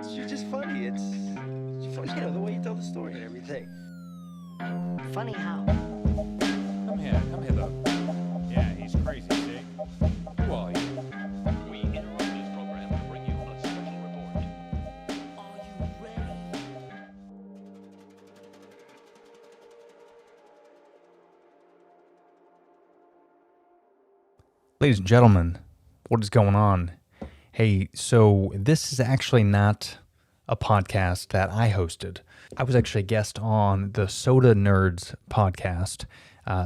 You're just funny. It's funny, the way you tell the story and everything. Funny how? Come here, though. Yeah, he's crazy, see? Who are you? We interrupt this program to bring you a special report. Are you ready? Ladies and gentlemen, what is going on? Hey, so this is actually not a podcast that I hosted. I was actually a guest on the SotaNerds Podcast.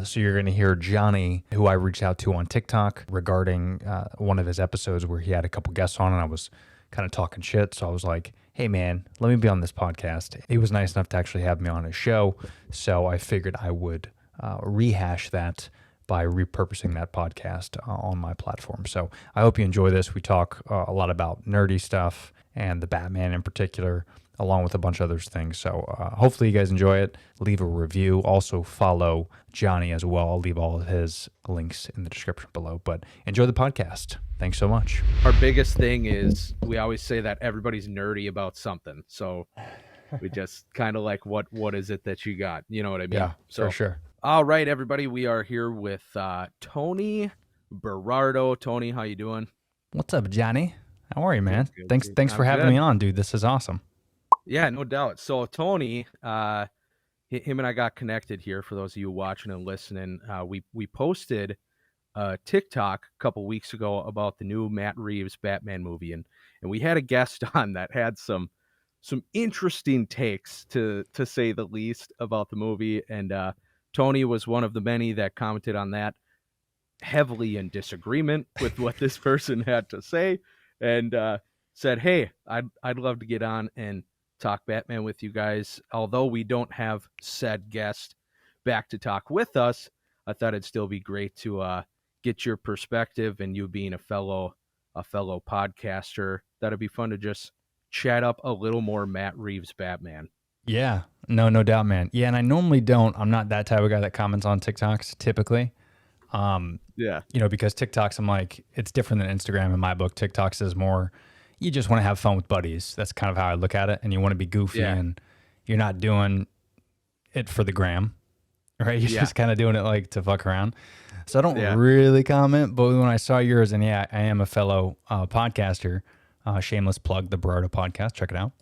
So you're going to hear Johnny, who I reached out to on TikTok regarding one of his episodes where he had a couple guests on and I was kind of talking shit. So I was like, hey man, let me be on this podcast. He was nice enough to actually have me on his show. So I figured I would rehash that by repurposing that podcast on my platform. So I hope you enjoy this. We talk a lot about nerdy stuff and the Batman in particular, along with a bunch of other things. So hopefully you guys enjoy it. Leave a review. Also follow Johnny as well. I'll leave all of his links in the description below. But enjoy the podcast. Thanks so much. Our biggest thing is we always say that everybody's nerdy about something. So we just kind of like, what is it that you got? You know what I mean? Yeah, so, for sure. All right, everybody. We are here with Tony Berardo. Tony, how you doing? What's up, Johnny? How are you, man? Good, Thanks I'm for having good. me on, dude. This is awesome. Yeah, no doubt. So Tony, him and I got connected here. For those of you watching and listening, we posted a TikTok a couple weeks ago about the new Matt Reeves Batman movie, and we had a guest on that had some interesting takes to say the least about the movie, and Tony was one of the many that commented on that, heavily in disagreement with what this person had to say, and said, hey, I'd love to get on and talk Batman with you guys. Although we don't have said guest back to talk with us, I thought it'd still be great to get your perspective, and you being a fellow podcaster, that'd be fun to just chat up a little more Matt Reeves Batman. Yeah, no doubt, man. Yeah, and I normally don't. I'm not that type of guy that comments on TikToks typically. Yeah. Because TikToks, I'm like, it's different than Instagram in my book. TikToks is more, you just want to have fun with buddies. That's kind of how I look at it. And you want to be goofy and you're not doing it for the gram, right? You're just kind of doing it like to fuck around. So I don't really comment, but when I saw yours, and I am a fellow podcaster, shameless plug, the Berardo podcast. Check it out.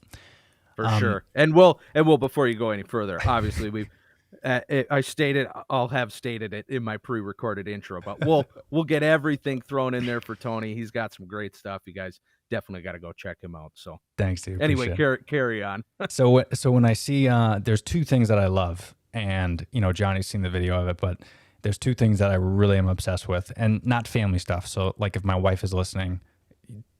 For sure. And we'll before you go any further, obviously we've I'll have stated it in my pre-recorded intro, but we'll get everything thrown in there for Tony. He's got some great stuff. You guys definitely got to go check him out. So thanks, dude. Anyway, carry on. So when I see there's two things that I love, and Johnny's seen the video of it, but there's two things that I really am obsessed with, and not family stuff. So like if my wife is listening,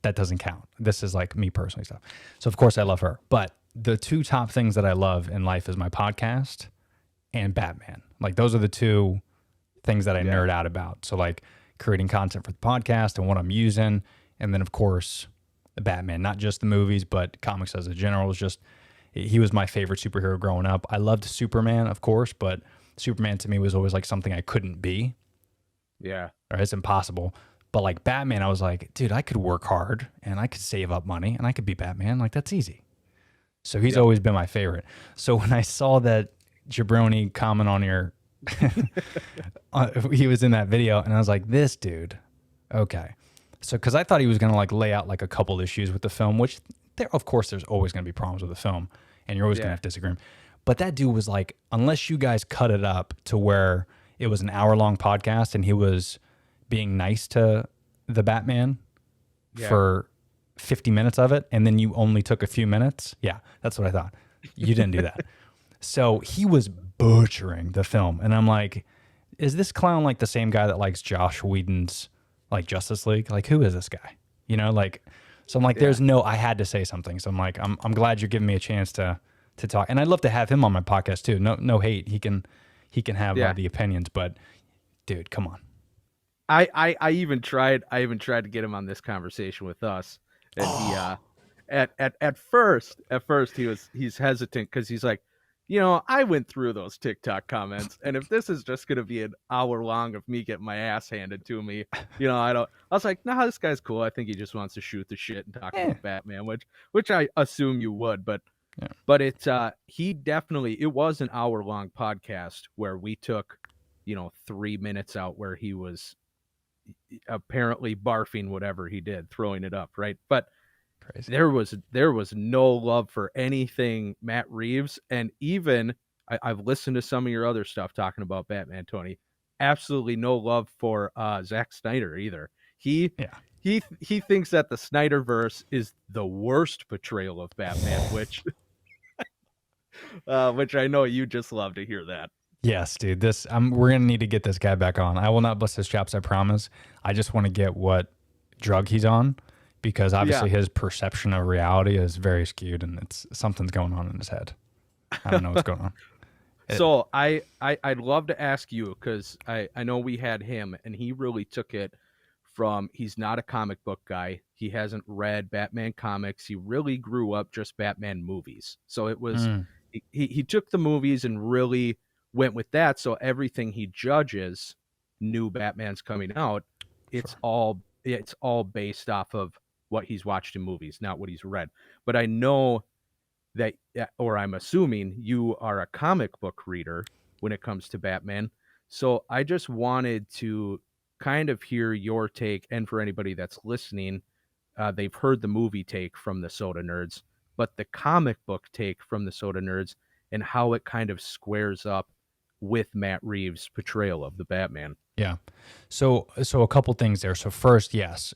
that doesn't count. This is like me personally stuff. So of course I love her, but the two top things that I love in life is my podcast and Batman. Like those are the two things that I nerd out about. So like creating content for the podcast and what I'm using. And then of course the Batman, not just the movies, but comics as a general. Is just, he was my favorite superhero growing up. I loved Superman, of course, but Superman to me was always like something I couldn't be. Yeah. Or it's impossible. But like Batman, I was like, dude, I could work hard and I could save up money and I could be Batman. Like that's easy. So he's always been my favorite. So when I saw that Jabroni comment on your, he was in that video, and I was like, this dude, okay. So because I thought he was going to like lay out like a couple issues with the film, which of course there's always going to be problems with the film, and you're always going to have disagreement. But that dude was like, unless you guys cut it up to where it was an hour-long podcast and he was being nice to the Batman for 50 minutes of it, and then you only took a few minutes. Yeah, that's what I thought. You didn't do that. So he was butchering the film, and I'm like, is this clown like the same guy that likes Josh Whedon's like Justice League? Like, who is this guy? So I'm like, there's no, I had to say something. So I'm like, I'm glad you're giving me a chance to talk, and I'd love to have him on my podcast too. No hate. He can have the opinions, but dude, come on. I even tried to get him on this conversation with us, and he at first he's hesitant because he's like, I went through those TikTok comments, and if this is just gonna be an hour long of me getting my ass handed to me, I was like, nah, this guy's cool. I think he just wants to shoot the shit and talk about Batman, which I assume you would, but it it was an hour long podcast where we took 3 minutes out where he was apparently barfing whatever he did, throwing it up, right? But Crazy. there was no love for anything Matt Reeves, and even I've listened to some of your other stuff talking about Batman, Tony. Absolutely no love for Zack Snyder either. He thinks that the Snyderverse is the worst portrayal of Batman, which I know you just love to hear that. Yes, dude. We're gonna need to get this guy back on. I will not bust his chops, I promise. I just want to get what drug he's on, because obviously his perception of reality is very skewed, and something's going on in his head. I don't know what's going on. So I'd love to ask you, because I know we had him, and he really took it from, he's not a comic book guy. He hasn't read Batman comics. He really grew up just Batman movies. So it was he took the movies and really went with that. So everything he judges, new Batman's coming out, it's all based off of what he's watched in movies, not what he's read. But I know that, or I'm assuming you are a comic book reader when it comes to Batman. So I just wanted to kind of hear your take, and for anybody that's listening, they've heard the movie take from the SotaNerds, but the comic book take from the SotaNerds, and how it kind of squares up with Matt Reeves' portrayal of the Batman. Yeah. So a couple things there. So first, yes,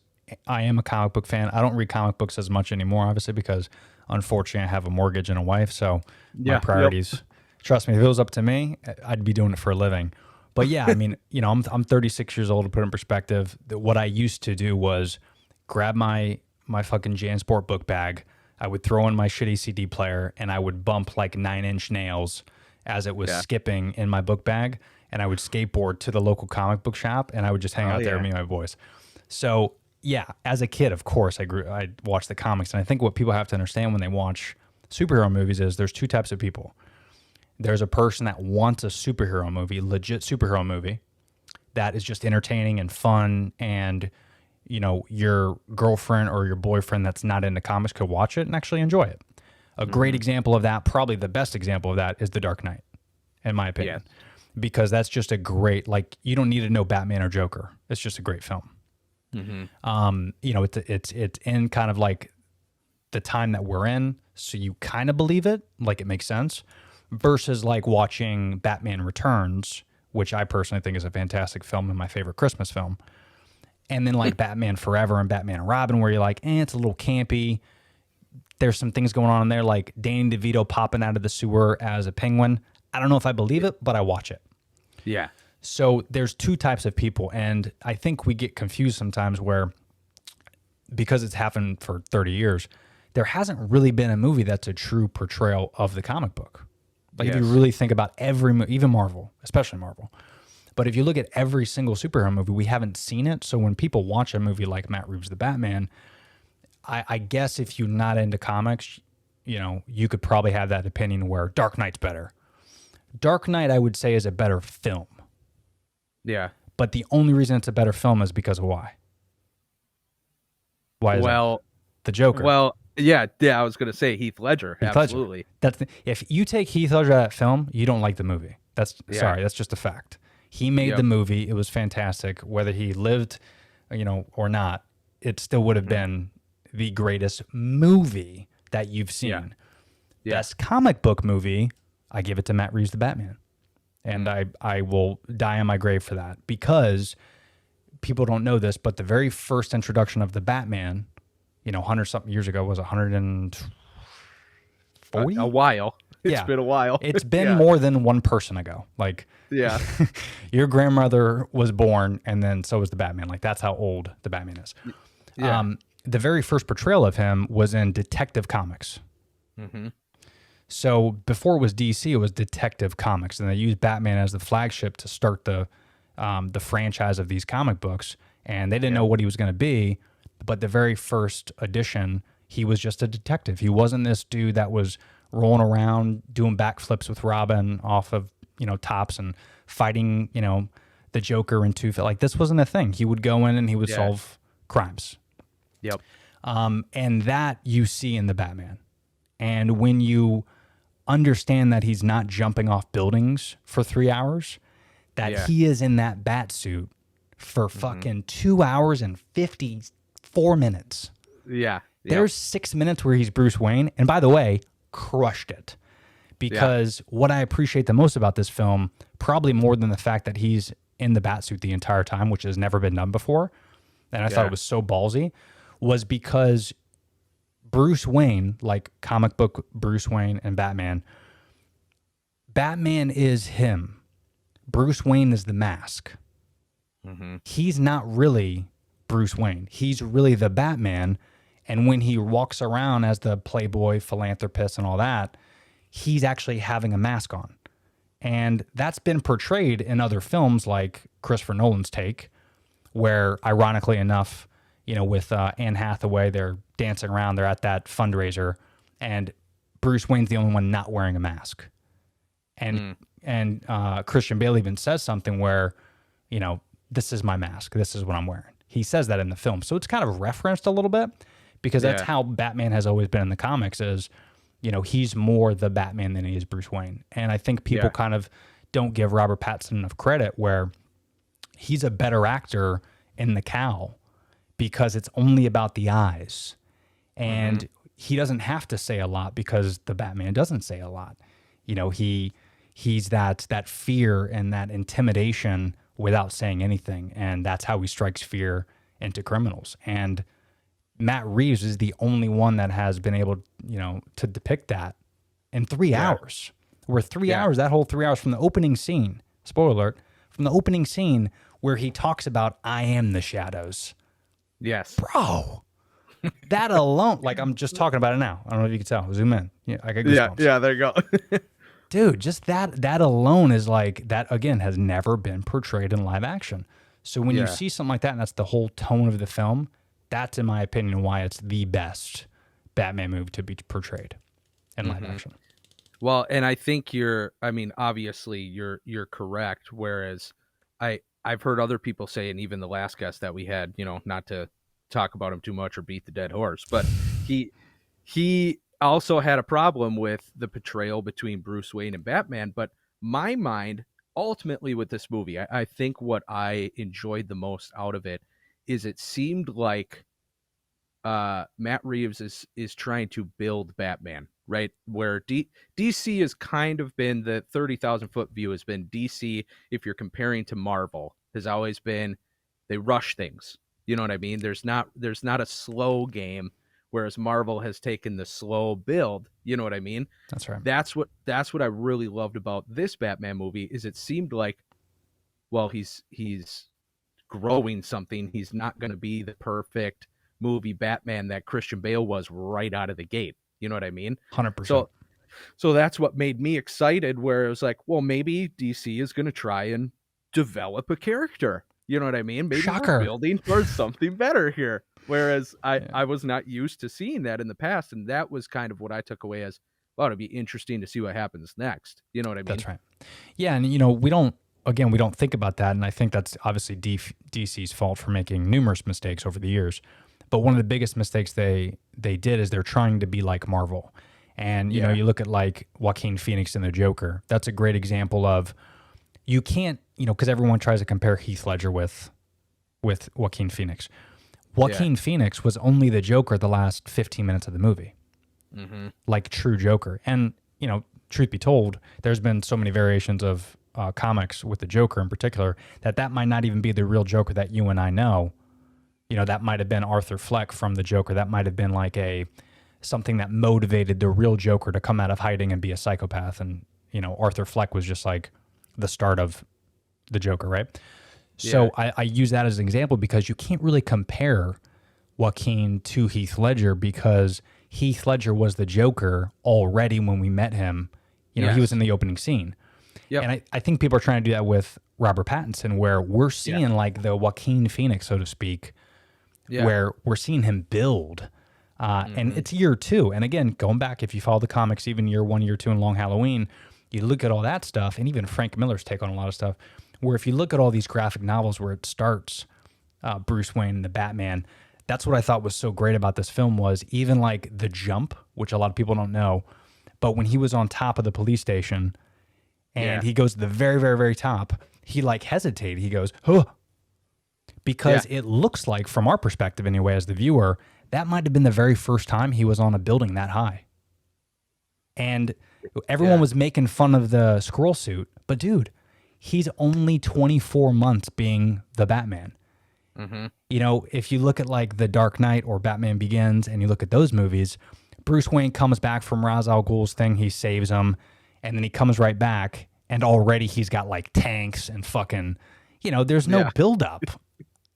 I am a comic book fan. I don't read comic books as much anymore, obviously, because unfortunately I have a mortgage and a wife. So my priorities, trust me, if it was up to me, I'd be doing it for a living. But yeah, I mean, I'm 36 years old, to put it in perspective. What I used to do was grab my fucking JanSport book bag. I would throw in my shitty CD player, and I would bump like 9-inch nails as it was skipping in my book bag. And I would skateboard to the local comic book shop, and I would just hang out there with me and my boys. So yeah, as a kid, of course, I watched the comics. And I think what people have to understand when they watch superhero movies is there's two types of people. There's a person that wants a superhero movie, legit superhero movie, that is just entertaining and fun, and your girlfriend or your boyfriend that's not into comics could watch it and actually enjoy it. A great example of that, probably the best example of that, is The Dark Knight, in my opinion. Yes. Because that's just a great, you don't need to know Batman or Joker. It's just a great film. Mm-hmm. It's in kind of like the time that we're in, so you kind of believe it, like it makes sense, versus like watching Batman Returns, which I personally think is a fantastic film and my favorite Christmas film. And then like Batman Forever and Batman and Robin, where you're like, it's a little campy. There's some things going on in there, like Danny DeVito popping out of the sewer as a penguin. I don't know if I believe it, but I watch it. Yeah. So there's two types of people, and I think we get confused sometimes where, because it's happened for 30 years, there hasn't really been a movie that's a true portrayal of the comic book. Like if you really think about every movie, even Marvel, especially Marvel, but if you look at every single superhero movie, we haven't seen it. So when people watch a movie like Matt Reeves' The Batman, I guess if you're not into comics, you could probably have that opinion where Dark Knight's better. Dark Knight, I would say, is a better film. Yeah. But the only reason it's a better film is because of why? Why is that? The Joker. Well, yeah, I was going to say Heath Ledger. Absolutely. If you take Heath Ledger out of that film, you don't like the movie. Sorry, that's just a fact. He made the movie. It was fantastic. Whether he lived, or not, it still would have been the greatest movie that you've seen. Yeah. Best comic book movie, I give it to Matt Reeves' The Batman. And I will die on my grave for that, because people don't know this, but the very first introduction of the Batman, 100-something years ago, was 140? A while. It's been a while. It's been more than one person ago. Your grandmother was born, and then so was the Batman. That's how old the Batman is. Yeah. The very first portrayal of him was in Detective Comics. Mm-hmm. So before it was DC, it was Detective Comics, and they used Batman as the flagship to start the franchise of these comic books. And they didn't know what he was going to be, but the very first edition, he was just a detective. He wasn't this dude that was rolling around, doing backflips with Robin off of, tops and fighting, the Joker and Two-Face. Like, this wasn't a thing. He would go in and he would solve crimes. Yep. And that you see in the Batman. And when you understand that he's not jumping off buildings for 3 hours, that he is in that bat suit for fucking 2 hours and 54 minutes. Yeah. There's 6 minutes where he's Bruce Wayne. And by the way, crushed it. Because what I appreciate the most about this film, probably more than the fact that he's in the bat suit the entire time, which has never been done before, and I thought it was so ballsy, was because Bruce Wayne, like comic book Bruce Wayne and Batman is him. Bruce Wayne is the mask. He's not really Bruce Wayne. He's really the Batman. And when he walks around as the playboy, philanthropist, and all that, he's actually having a mask on. And that's been portrayed in other films like Christopher Nolan's Take, where ironically enough, with Anne Hathaway, they're dancing around, they're at that fundraiser, and Bruce Wayne's the only one not wearing a mask. And Christian Bale even says something where, this is my mask, this is what I'm wearing. He says that in the film. So it's kind of referenced a little bit because that's how Batman has always been in the comics is, he's more the Batman than he is Bruce Wayne. And I think people kind of don't give Robert Pattinson enough credit where he's a better actor in The Cowl because it's only about the eyes. And he doesn't have to say a lot because the Batman doesn't say a lot. He's that fear and that intimidation without saying anything. And that's how he strikes fear into criminals. And Matt Reeves is the only one that has been able, to depict that in 3 hours. Where 3 hours, that whole 3 hours from the opening scene, spoiler alert, from the opening scene where he talks about, I am the shadows. Yes. Bro, that alone, like I'm just talking about it now. I don't know if you can tell. Zoom in. Yeah, I got goosebumps. Yeah, there you go. Dude, just that alone is like, that again has never been portrayed in live action. So when you see something like that, and that's the whole tone of the film, that's, in my opinion, why it's the best Batman movie to be portrayed in live action. Well, and I think obviously you're correct. Whereas I've heard other people say, and even the last guest that we had, not to talk about him too much or beat the dead horse, but he also had a problem with the portrayal between Bruce Wayne and Batman. But my mind, ultimately with this movie, I think what I enjoyed the most out of it is it seemed like Matt Reeves is trying to build Batman, right? Where DC has kind of been, the 30,000 foot view has been DC, if you're comparing to Marvel, has always been, they rush things. You know what I mean? There's not a slow game, whereas Marvel has taken the slow build. You know what I mean? That's right. That's what I really loved about this Batman movie is it seemed like, well, he's growing something. He's not going to be the perfect movie Batman that Christian Bale was right out of the gate. You know what I mean? 100%. So that's what made me excited, where it was like, well, maybe DC is going to try and develop a character. You know what I mean? Maybe we're building towards something better here. Whereas I was not used to seeing that in the past. And that was kind of what I took away as, well, it'd be interesting to see what happens next. You know what I mean? That's right. Yeah. And, we don't think about that. And I think that's obviously DC's fault for making numerous mistakes over the years. But one of the biggest mistakes they did is they're trying to be like Marvel. And, you look at like Joaquin Phoenix and the Joker. That's a great example of, you can't, because everyone tries to compare Heath Ledger with Joaquin Phoenix. Joaquin Phoenix was only the Joker the last 15 minutes of the movie. Like true Joker. And, truth be told, there's been so many variations of comics with the Joker in particular that might not even be the real Joker that you and I know. That might have been Arthur Fleck from the Joker. That might have been like something that motivated the real Joker to come out of hiding and be a psychopath. And, Arthur Fleck was just like the start of the Joker, right? So I use that as an example because you can't really compare Joaquin to Heath Ledger because Heath Ledger was the Joker already when we met him. He was in the opening scene. Yep. And I think people are trying to do that with Robert Pattinson, where we're seeing like the Joaquin Phoenix, so to speak, where we're seeing him build And it's year 2. And again, going back, if you follow the comics, even year 1, year 2, and Long Halloween, you look at all that stuff, and even Frank Miller's take on a lot of stuff, where if you look at all these graphic novels where it starts, Bruce Wayne and the Batman, that's what I thought was so great about this film was even like the jump, which a lot of people don't know, but when he was on top of the police station and he goes to the very, very, very top, he like hesitated. He goes, huh. Because it looks like, from our perspective anyway, as the viewer, that might have been the very first time he was on a building that high. And everyone was making fun of the squirrel suit, but dude, he's only 24 months being the Batman. You know, if you look at like The Dark Knight or Batman Begins and you look at those movies, Bruce Wayne comes back from Ra's al Ghul's thing, he saves him, and then he comes right back, and already he's got like tanks and fucking, you know, there's no buildup.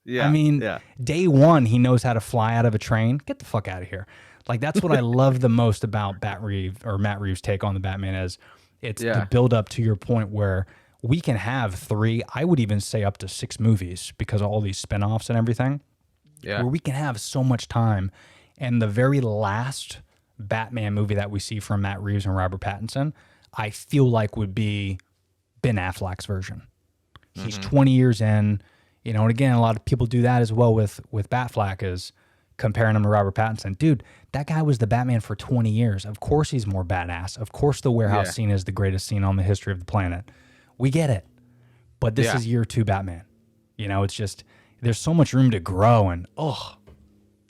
I mean, day 1, he knows how to fly out of a train. Get the fuck out of here. Like, that's what I love the most about Matt Reeves' take on the Batman is it's the build up to your point where we can have 3, I would even say up to 6 movies because of all these spinoffs and everything, where we can have so much time. And the very last Batman movie that we see from Matt Reeves and Robert Pattinson, I feel like would be Ben Affleck's version. He's 20 years in, you know, and again, a lot of people do that as well with Batfleck is comparing him to Robert Pattinson. Dude, that guy was the Batman for 20 years. Of course he's more badass. Of course the warehouse scene is the greatest scene on the history of the planet. We get it. But this is year 2 Batman. You know, it's just, there's so much room to grow and,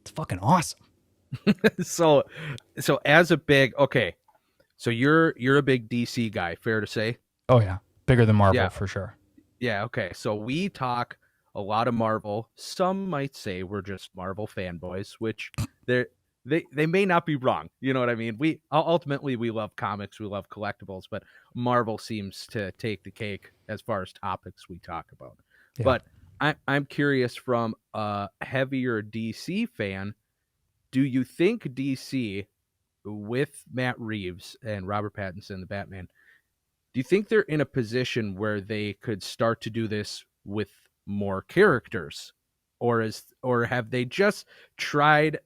it's fucking awesome. So as a big, so you're a big DC guy, fair to say? Oh yeah. Bigger than Marvel for sure. Yeah. Okay. So we talk a lot of Marvel. Some might say we're just Marvel fanboys, which they may not be wrong. You know what I mean? We ultimately love comics, we love collectibles, but Marvel seems to take the cake as far as topics we talk about. Yeah. But I'm curious, from a heavier DC fan, do you think DC with Matt Reeves and Robert Pattinson, the Batman, do you think they're in a position where they could start to do this with more characters, or have they just tried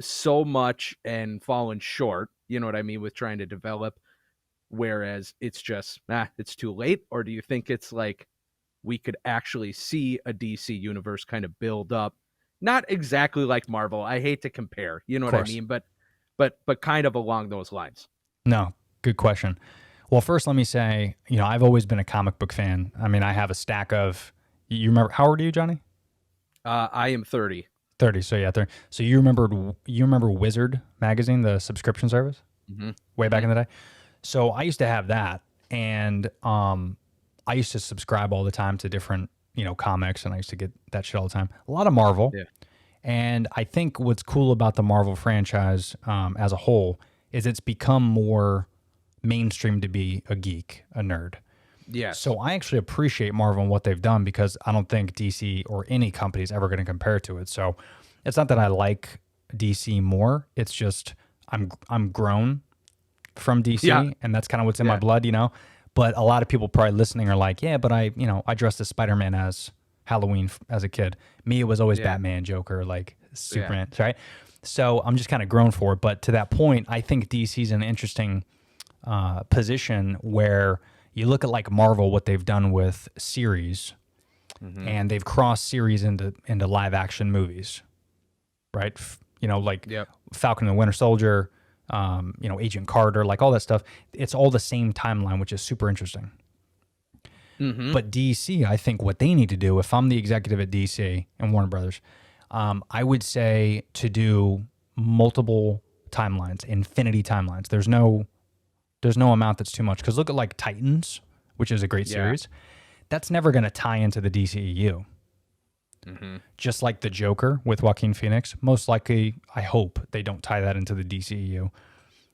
so much and fallen short, you know what I mean, with trying to develop, whereas it's just it's too late? Or do you think it's like we could actually see a DC universe kind of build up, not exactly like Marvel, I hate to compare, you know what I mean, but kind of along those lines? No, good question. Well, first let me say, you know, I've always been a comic book fan. I mean, I have a stack of, you remember, how old are you, Johnny? I am 30. 30, so yeah, 30. So you remember Wizard magazine, the subscription service? Way back in the day? So I used to have that, and I used to subscribe all the time to different, you know, comics, and I used to get that shit all the time. A lot of Marvel. Yeah. And I think what's cool about the Marvel franchise as a whole is it's become more mainstream to be a geek, a nerd. Yeah. So I actually appreciate Marvel and what they've done, because I don't think DC or any company is ever going to compare to it. So it's not that I like DC more. It's just I'm grown from DC, and that's kind of what's in my blood, you know. But a lot of people probably listening are like, yeah, but I dressed as Spider-Man as Halloween as a kid. Me, it was always Batman, Joker, like Superman, right? So I'm just kind of grown for it. But to that point, I think DC's in an interesting position where you look at like Marvel, what they've done with series, and they've crossed series into live action movies, right? You know, like Falcon and the Winter Soldier, you know, Agent Carter, like all that stuff. It's all the same timeline, which is super interesting. But DC, I think what they need to do, if I'm the executive at DC and Warner Brothers, I would say to do multiple timelines, infinity timelines. There's no amount that's too much. Because look at like Titans, which is a great series. That's never going to tie into the DCEU. Just like the Joker with Joaquin Phoenix, most likely, I hope they don't tie that into the DCEU.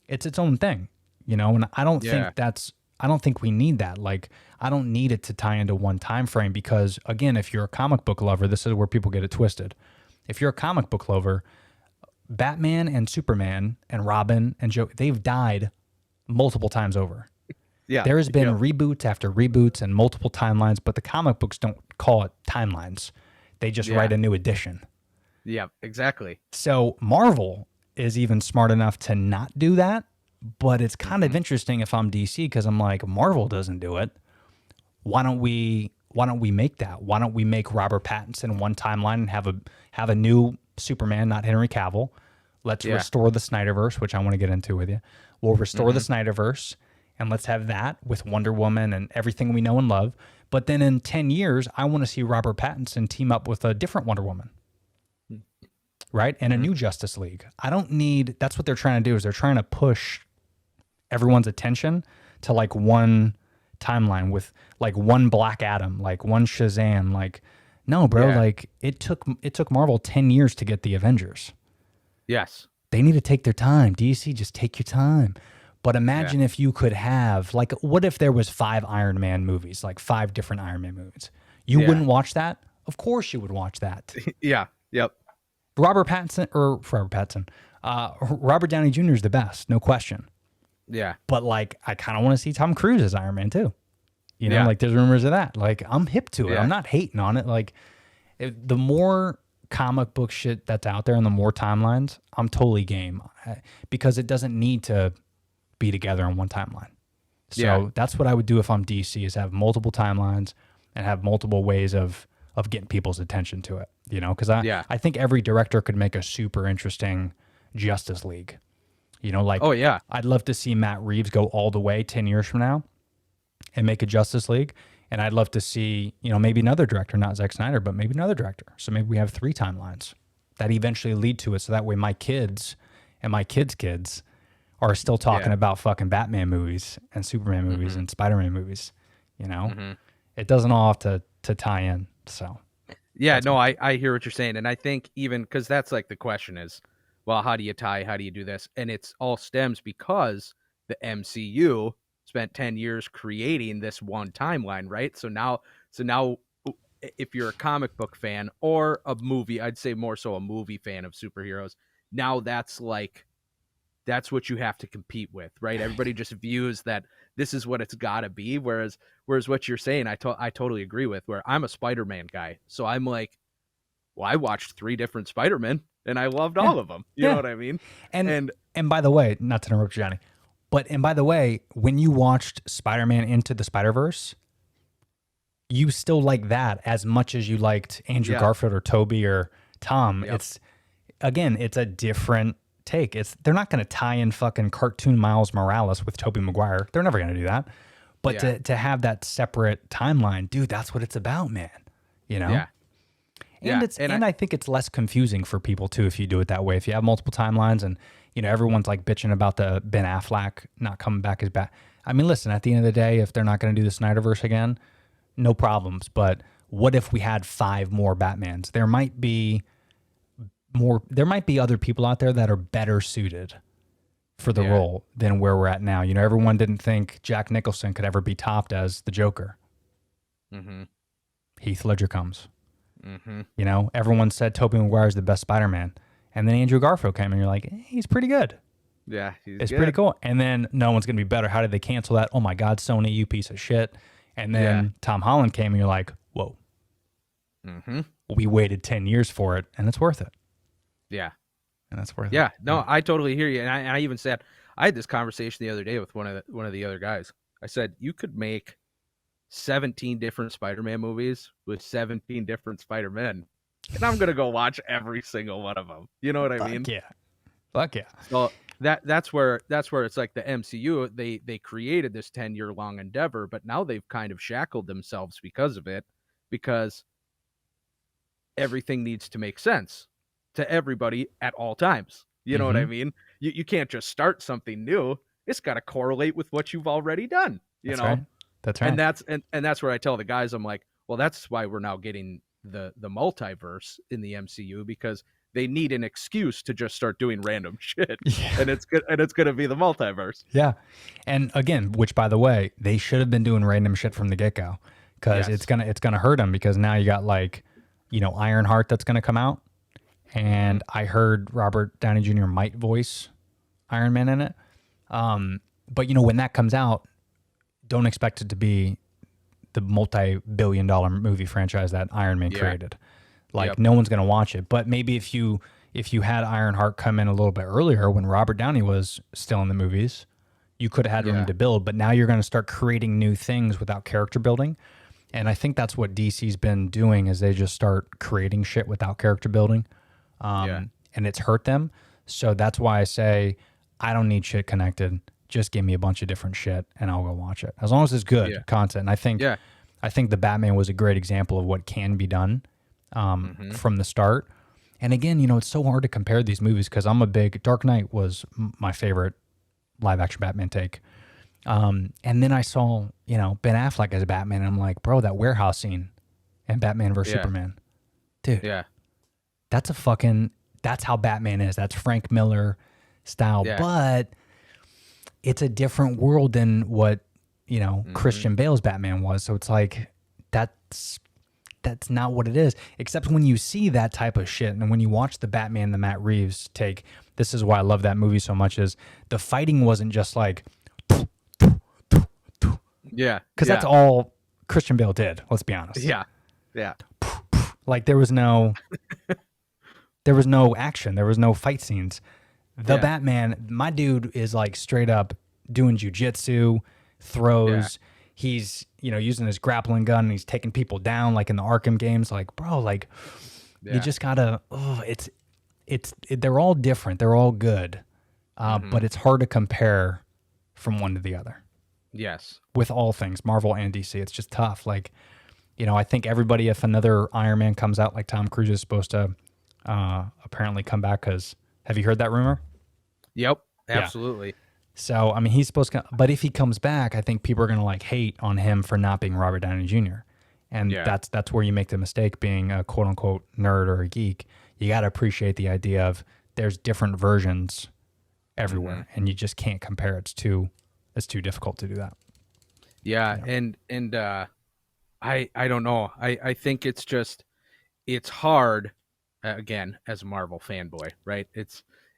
It's its own thing, you know. And I don't think we need that. Like, I don't need it to tie into one time frame, because again, if you're a comic book lover, this is where people get it twisted. If you're a comic book lover, Batman and Superman and Robin and Joker, they've died multiple times over. Yeah, there has been reboots after reboots and multiple timelines, but the comic books don't call it timelines. They just write a new edition. Yeah, exactly. So Marvel, is even smart enough to not do that. But it's kind of interesting if I'm DC, because I'm like, Marvel doesn't do it. Why don't we make that? Why don't we make Robert Pattinson one timeline and have a new Superman, not Henry Cavill? Let's restore the Snyderverse, which I want to get into with you. We'll restore the Snyderverse, and let's have that with Wonder Woman and everything we know and love. But then in 10 years, I want to see Robert Pattinson team up with a different Wonder Woman. Right? And a new Justice League. I don't need, that's what they're trying to do, is they're trying to push everyone's attention to like one timeline with like one Black Adam, like one Shazam. Like, no, bro, like it took Marvel 10 years to get the Avengers. Yes. They need to take their time. DC, just take your time. But imagine if you could have, like, what if there was 5 Iron Man movies, like 5 different Iron Man movies? You wouldn't watch that? Of course you would watch that. Yep. Robert Downey Jr. is the best, no question. Yeah. But like, I kind of want to see Tom Cruise as Iron Man too. You know, like there's rumors of that. Like, I'm hip to it. Yeah. I'm not hating on it. Like, the more comic book shit that's out there and the more timelines, I'm totally game, because it doesn't need to be together on one timeline. So that's what I would do if I'm DC, is have multiple timelines and have multiple ways of getting people's attention to it. You know, because I think every director could make a super interesting Justice League. You know, like, I'd love to see Matt Reeves go all the way 10 years from now and make a Justice League. And I'd love to see, you know, maybe another director, not Zack Snyder, but maybe another director. So maybe we have 3 timelines that eventually lead to it. So that way my kids and my kids' kids are still talking about fucking Batman movies and Superman movies and Spider-Man movies. You know, it doesn't all have to tie in. So, I hear what you're saying. And I think even because that's like the question is, well, how do you tie? How do you do this? And it's all stems because the MCU spent 10 years creating this one timeline, right? So now if you're a comic book fan or a movie, I'd say more so a movie fan of superheroes, now that's what you have to compete with, right? Everybody just views that this is what it's got to be. Whereas what you're saying, I totally agree with, where I'm a Spider-Man guy. So I'm like, well, I watched 3 different Spider-Men and I loved all of them. You know what I mean? And by the way, not to interrupt you, Johnny, and by the way, when you watched Spider-Man Into the Spider-Verse, you still like that as much as you liked Andrew Garfield or Toby or Tom. It's a different take. They're not going to tie in fucking cartoon Miles Morales with Tobey Maguire. They're never going to do that. But to have that separate timeline, dude, that's what it's about, man. You know? Yeah. And I think it's less confusing for people too if you do it that way. If you have multiple timelines and, you know, everyone's like bitching about the Ben Affleck not coming back as bad. I mean, listen, at the end of the day, if they're not going to do the Snyderverse again, no problems. But what if we had 5 more Batmans? There might be other people out there that are better suited for the role than where we're at now. You know, everyone didn't think Jack Nicholson could ever be topped as the Joker. Heath Ledger comes. You know, everyone said Tobey Maguire is the best Spider-Man. And then Andrew Garfield came and you're like, he's pretty good. Yeah, it's pretty cool. And then no one's going to be better. How did they cancel that? Oh my God, Sony, you piece of shit. And then Tom Holland came and you're like, whoa. We waited 10 years for it and it's worth it. Yeah. And that's worth it. Yeah, no, I totally hear you. And I even said, I had this conversation the other day with one of the other guys. I said, you could make 17 different Spider-Man movies with 17 different Spider-Men. And I'm going to go watch every single one of them. You know what I mean? Fuck yeah. So that's where it's like the MCU, they created this 10-year long endeavor, but now they've kind of shackled themselves because of it, because everything needs to make sense to everybody at all times. You know what I mean? You can't just start something new. It's got to correlate with what you've already done. You know? Right. That's right. And that's where I tell the guys, I'm like, well, that's why we're now getting the multiverse in the MCU, because they need an excuse to just start doing random shit. And it's good, and it's going to be the multiverse. Yeah. And again, which by the way, they should have been doing random shit from the get-go, because it's going to hurt them, because now you got like, you know, Ironheart that's going to come out. And I heard Robert Downey Jr. might voice Iron Man in it. But you know, when that comes out, don't expect it to be the multi-billion-dollar movie franchise that Iron Man created. Like no one's going to watch it. But maybe if you if you had Ironheart come in a little bit earlier when Robert Downey was still in the movies, you could have had room to build. But now you're going to start creating new things without character building. And I think that's what DC's been doing is they just start creating shit without character building. And it's hurt them. So that's why I say I don't need shit connected. Just give me a bunch of different shit and I'll go watch it. As long as it's good content. And I think the Batman was a great example of what can be done from the start. And again, you know, it's so hard to compare these movies because I'm a big Dark Knight was my favorite live action Batman take. And then I saw, you know, Ben Affleck as Batman and I'm like, bro, that warehouse scene and Batman versus Superman. Dude. Yeah. That's how Batman is. That's Frank Miller style. Yeah. But it's a different world than what, you know, Christian Bale's Batman was. So it's like that's not what it is. Except when you see that type of shit and when you watch the Batman, the Matt Reeves take, this is why I love that movie so much, is the fighting wasn't just like because that's all Christian Bale did, let's be honest. Yeah. Like there was no action, there was no fight scenes. The Batman, my dude is like straight up doing jujitsu, throws. He's, you know, using his grappling gun and he's taking people down like in the Arkham games. Like, bro, like you just gotta, they're all different. They're all good. But it's hard to compare from one to the other. Yes. With all things, Marvel and DC, it's just tough. Like, you know, I think everybody, if another Iron Man comes out, like Tom Cruise is supposed to apparently come back because, have you heard that rumor? Yep, absolutely. Yeah. So, I mean, he's supposed to, but if he comes back, I think people are going to like hate on him for not being Robert Downey Jr. And that's where you make the mistake being a quote unquote nerd or a geek. You got to appreciate the idea of there's different versions everywhere and you just can't compare. It's too difficult to do that. Yeah. You know? And I don't know. I think it's hard again as a Marvel fanboy, right?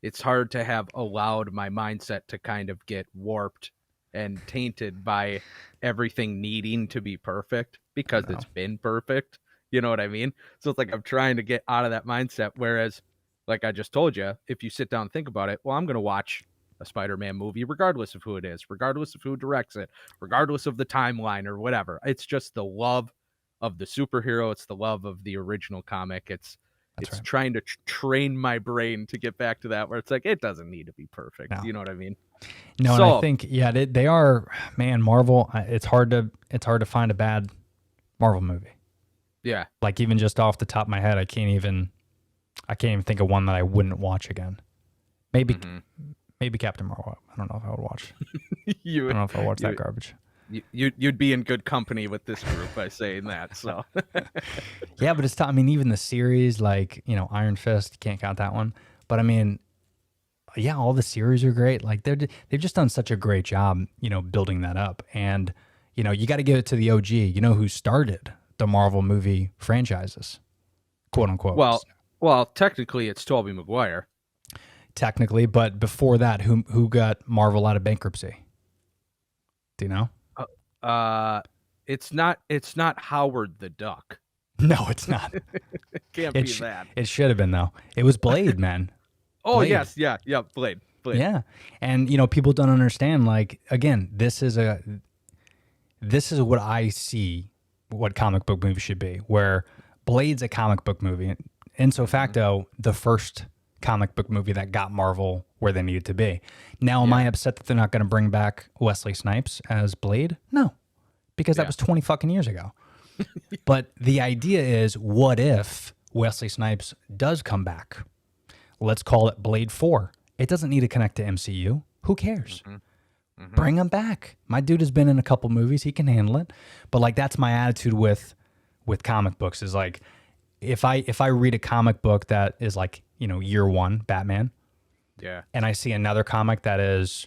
It's hard to have allowed my mindset to kind of get warped and tainted by everything needing to be perfect because it's been perfect. You know what I mean? So it's like I'm trying to get out of that mindset. Whereas, like I just told you, if you sit down and think about it, well, I'm going to watch a Spider-Man movie regardless of who it is, regardless of who directs it, regardless of the timeline or whatever. It's just the love of the superhero. It's the love of the original comic. It's trying to train my brain to get back to that where it's like, it doesn't need to be perfect. No. You know what I mean? No, so, and I think, they are, man, Marvel, it's hard to find a bad Marvel movie. Yeah. Like even just off the top of my head, I can't even think of one that I wouldn't watch again. Maybe Captain Marvel. I don't know if I would watch. I don't know if I'll watch that garbage. You'd be in good company with this group by saying that. So yeah, but it's tough. I mean, even the series, like, you know, Iron Fist, you can't count that one. But I mean, yeah, all the series are great. Like they've just done such a great job, you know, building that up. And you know, you got to give it to the OG. You know who started the Marvel movie franchises, quote unquote. Well, technically, it's Tobey Maguire. Technically, but before that, who got Marvel out of bankruptcy? Do you know? It's not Howard the Duck. No, it's not. It can't be that. It should have been though. It was Blade, man. Oh Blade. Yes, yeah, Blade. Yeah, and you know, people don't understand. Like again, this is what I see. What comic book movie should be, where Blade's a comic book movie, and so facto, the first comic book movie that got Marvel where they needed to be. Now, am I upset that they're not going to bring back Wesley Snipes as Blade? No, because that was 20 fucking years ago. But the idea is, what if Wesley Snipes does come back? Let's call it Blade 4. It doesn't need to connect to MCU. Who cares? Bring him back. My dude has been in a couple movies. He can handle it. But like, that's my attitude with comic books is like, if I read a comic book that is like, you know, year one Batman, and I see another comic that is,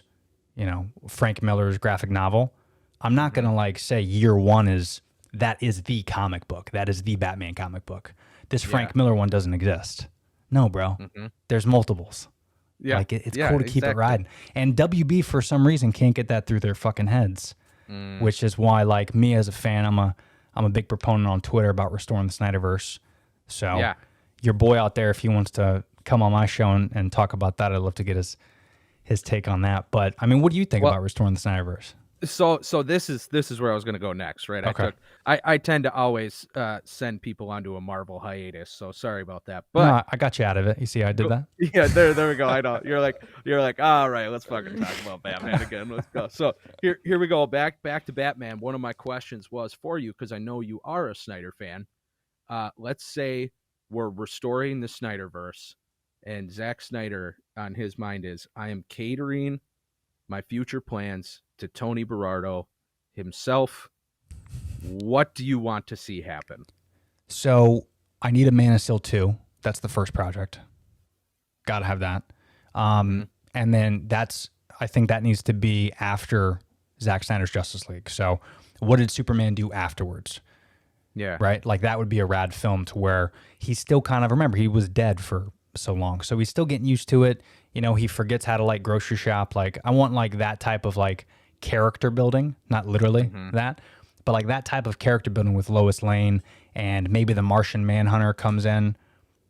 you know, Frank Miller's graphic novel, I'm not gonna like say year one is the comic book, that is the Batman comic book. This Frank Miller one doesn't exist. No, bro. There's multiples. Yeah, like it's cool to keep it riding. And WB for some reason can't get that through their fucking heads, which is why, like me as a fan, I'm a big proponent on Twitter about restoring the Snyderverse. So your boy out there, if he wants to come on my show and talk about that. I'd love to get his take on that. But I mean, what do you think about restoring the Snyderverse? So this is where I was going to go next, right? Okay. I tend to always send people onto a Marvel hiatus, so sorry about that. But No, I got you out of it. You see how I did that? yeah, there we go. I know you're like, all right, let's fucking talk about Batman again. Let's go. So here we go. Back to Batman. One of my questions was for you because I know you are a Snyder fan. Let's say we're restoring the Snyderverse, and Zack Snyder on his mind is, I am catering my future plans to Tony Berardo himself. What do you want to see happen? So I need a Man of Steel 2. That's the first project. Got to have that. And then I think that needs to be after Zack Snyder's Justice League. So what did Superman do afterwards? Yeah. Right? Like that would be a rad film to where he's still kind of, remember, he was dead for so long. So he's still getting used to it. You know, he forgets how to like grocery shop. Like I want like that type of like character building, not literally that, but like that type of character building with Lois Lane, and maybe the Martian Manhunter comes in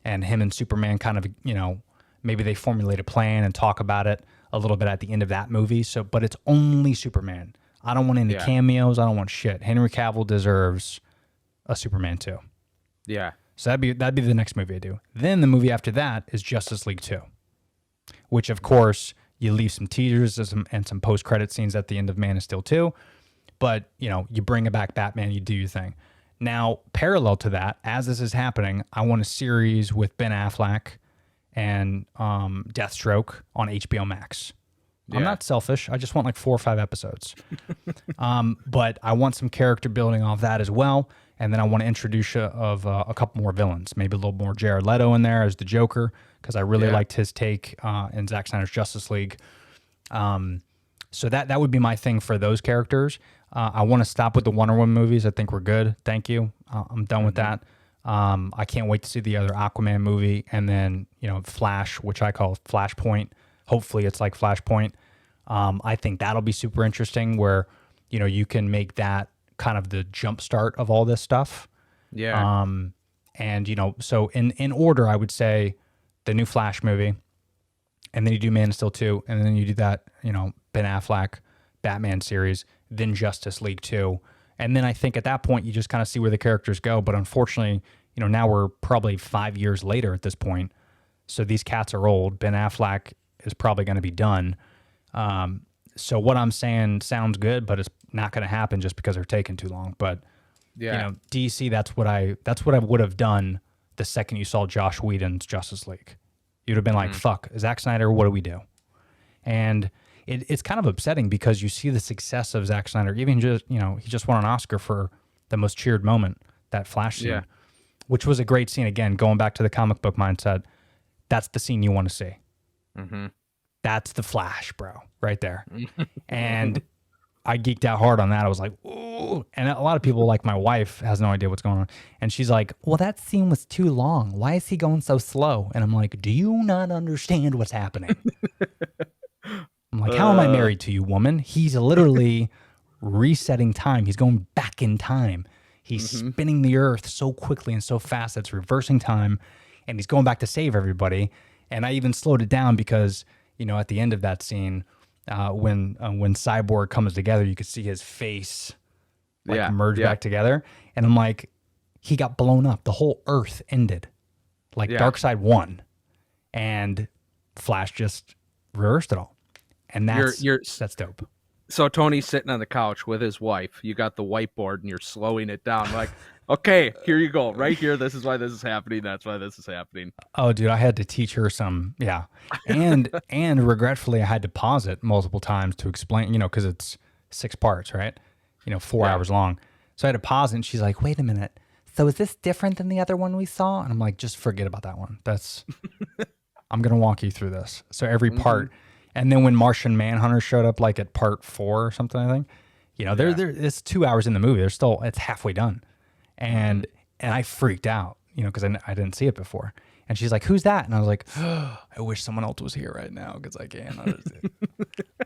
and him and Superman kind of, you know, maybe they formulate a plan and talk about it a little bit at the end of that movie. So, but it's only Superman. I don't want any cameos. I don't want shit. Henry Cavill deserves a Superman 2. Yeah. So that'd be the next movie I do. Then the movie after that is Justice League 2, which of course you leave some teasers and some post-credit scenes at the end of Man of Steel 2, but you know, you bring back Batman, you do your thing. Now, parallel to that, as this is happening, I want a series with Ben Affleck and Deathstroke on HBO Max. Yeah. I'm not selfish. I just want like 4 or 5 episodes. But I want some character building off that as well. And then I want to introduce a couple more villains, maybe a little more Jared Leto in there as the Joker, because I really liked his take in Zack Snyder's Justice League. So that would be my thing for those characters. I want to stop with the Wonder Woman movies. I think we're good. Thank you. I'm done with that. I can't wait to see the other Aquaman movie, and then, you know, Flash, which I call Flashpoint. Hopefully it's like Flashpoint. I think that'll be super interesting where, you know, you can make that kind of the jump start of all this stuff. Yeah. And, you know, so in order, I would say the new Flash movie, and then you do Man of Steel 2, and then you do that, you know, Ben Affleck Batman series, then Justice League 2. And then I think at that point, you just kind of see where the characters go. But unfortunately, you know, now we're probably 5 years later at this point. So these cats are old. Ben Affleck is probably going to be done. So what I'm saying sounds good, but it's not going to happen just because they're taking too long. But you know, DC, that's what I would have done the second you saw Josh Whedon's Justice League. You'd have been like, "Fuck, Zack Snyder, what do we do?" And it's kind of upsetting because you see the success of Zack Snyder. Even just, you know, he just won an Oscar for the most cheered moment, that Flash scene, which was a great scene. Again, going back to the comic book mindset, that's the scene you want to see. Mm-hmm. That's the Flash, bro, right there. And I geeked out hard on that. I was like, ooh. And a lot of people, like my wife, has no idea what's going on. And she's like, well, that scene was too long. Why is he going so slow? And I'm like, do you not understand what's happening? I'm like, how am I married to you, woman? He's literally resetting time. He's going back in time. He's spinning the earth so quickly and so fast that's reversing time. And he's going back to save everybody. And I even slowed it down because, you know, at the end of that scene, when Cyborg comes together, you could see his face merge back together. And I'm like, he got blown up. The whole earth ended. Like Darkseid won. And Flash just reversed it all. And that's dope. So Tony's sitting on the couch with his wife. You got the whiteboard and you're slowing it down. Like, okay, here you go. Right here. This is why this is happening. That's why this is happening. Oh, dude, I had to teach her some. Yeah. And regretfully, I had to pause it multiple times to explain, you know, because it's 6 parts, right? You know, 4 hours long. So I had to pause it, and she's like, wait a minute. So is this different than the other one we saw? And I'm like, just forget about that one. I'm going to walk you through this. So every part. And then when Martian Manhunter showed up, like at part 4 or something, I think, you know, it's 2 hours in the movie. It's halfway done. And I freaked out, you know, because I didn't see it before. And she's like, who's that? And I was like, oh, I wish someone else was here right now because I can't understand.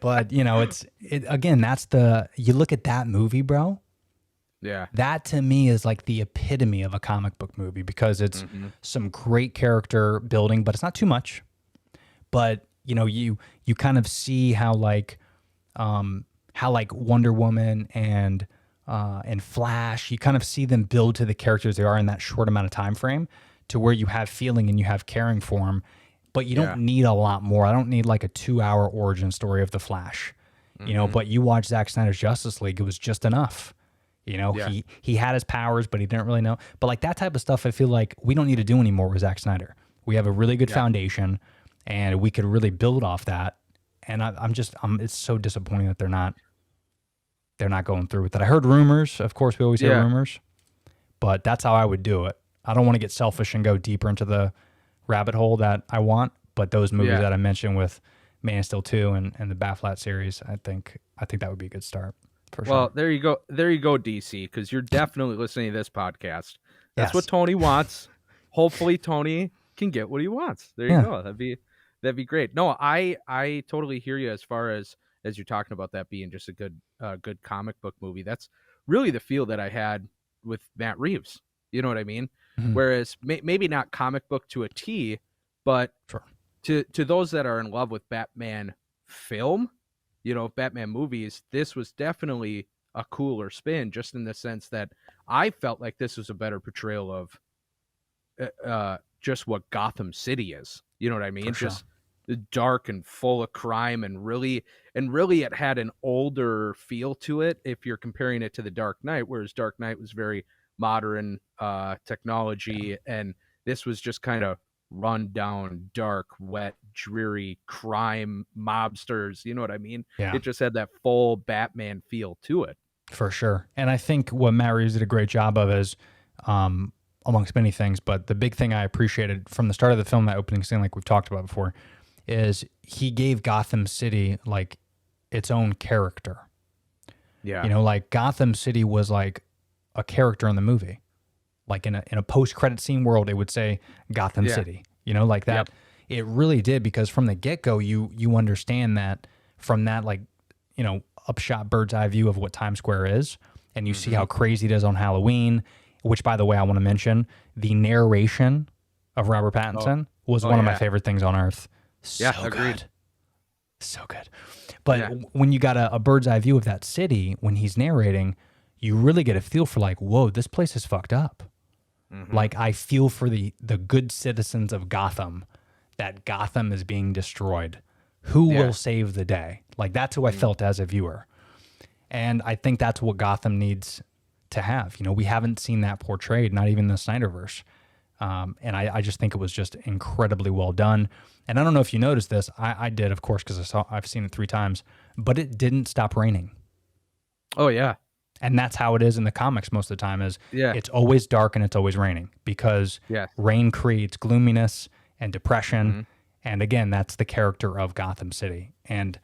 But, you know, again, you look at that movie, bro. Yeah. That to me is like the epitome of a comic book movie because it's some great character building, but it's not too much. But you kind of see how like Wonder Woman and Flash, you kind of see them build to the characters they are in that short amount of time frame, to where you have feeling and you have caring for them, but you don't need a lot more. I don't need like a 2-hour origin story of the Flash, But you watch Zack Snyder's Justice League, it was just enough. He had his powers, but he didn't really know. But like that type of stuff, I feel like we don't need to do anymore with Zack Snyder. We have a really good foundation, and we could really build off that. And it's so disappointing that they're not going through with that. I heard rumors. Of course, we always hear rumors, but that's how I would do it. I don't want to get selfish and go deeper into the rabbit hole that I want, but those movies that I mentioned with Man of Steel 2 and the Batflat series, I think that would be a good start. For sure. Well, there you go, DC, because you're definitely listening to this podcast. That's what Tony wants. Hopefully, Tony can get what he wants. There you go. That'd be great. No, I totally hear you as far as you're talking about that being just a good comic book movie. That's really the feel that I had with Matt Reeves. You know what I mean? Mm-hmm. Whereas maybe not comic book to a T, but to those that are in love with Batman film, Batman movies, this was definitely a cooler spin, just in the sense that I felt like this was a better portrayal of just what Gotham City is. You know what I mean? Just dark and full of crime, and really it had an older feel to it if you're comparing it to The Dark Knight, whereas Dark Knight was very modern technology, and this was just kind of run down, dark, wet, dreary crime mobsters. You know what I mean? Yeah. It just had that full Batman feel to it. For sure. And I think what Matt Reeves did a great job of is, amongst many things, but the big thing I appreciated from the start of the film, that opening scene, like we've talked about before, is he gave Gotham City like its own character. Yeah. Like Gotham City was like a character in the movie. Like in a post-credit scene world, it would say Gotham City, like that. Yep. It really did, because from the get-go, you understand that from that, like, upshot bird's eye view of what Times Square is, and you see how crazy it is on Halloween, which, by the way, I want to mention, the narration of Robert Pattinson was one of my favorite things on earth. So agreed. Good. So good. But when you got a bird's eye view of that city, when he's narrating, you really get a feel for like, whoa, this place is fucked up. Mm-hmm. Like, I feel for the good citizens of Gotham, that Gotham is being destroyed. Who will save the day? Like, that's who I felt as a viewer. And I think that's what Gotham needs to have. We haven't seen that portrayed, not even the Snyderverse. And I just think it was just incredibly well done. And I don't know if you noticed this. I did, of course, because I've seen it 3 times. But it didn't stop raining. Oh, yeah. And that's how it is in the comics most of the time, is it's always dark and it's always raining, because rain creates gloominess and depression. Mm-hmm. And again, that's the character of Gotham City. And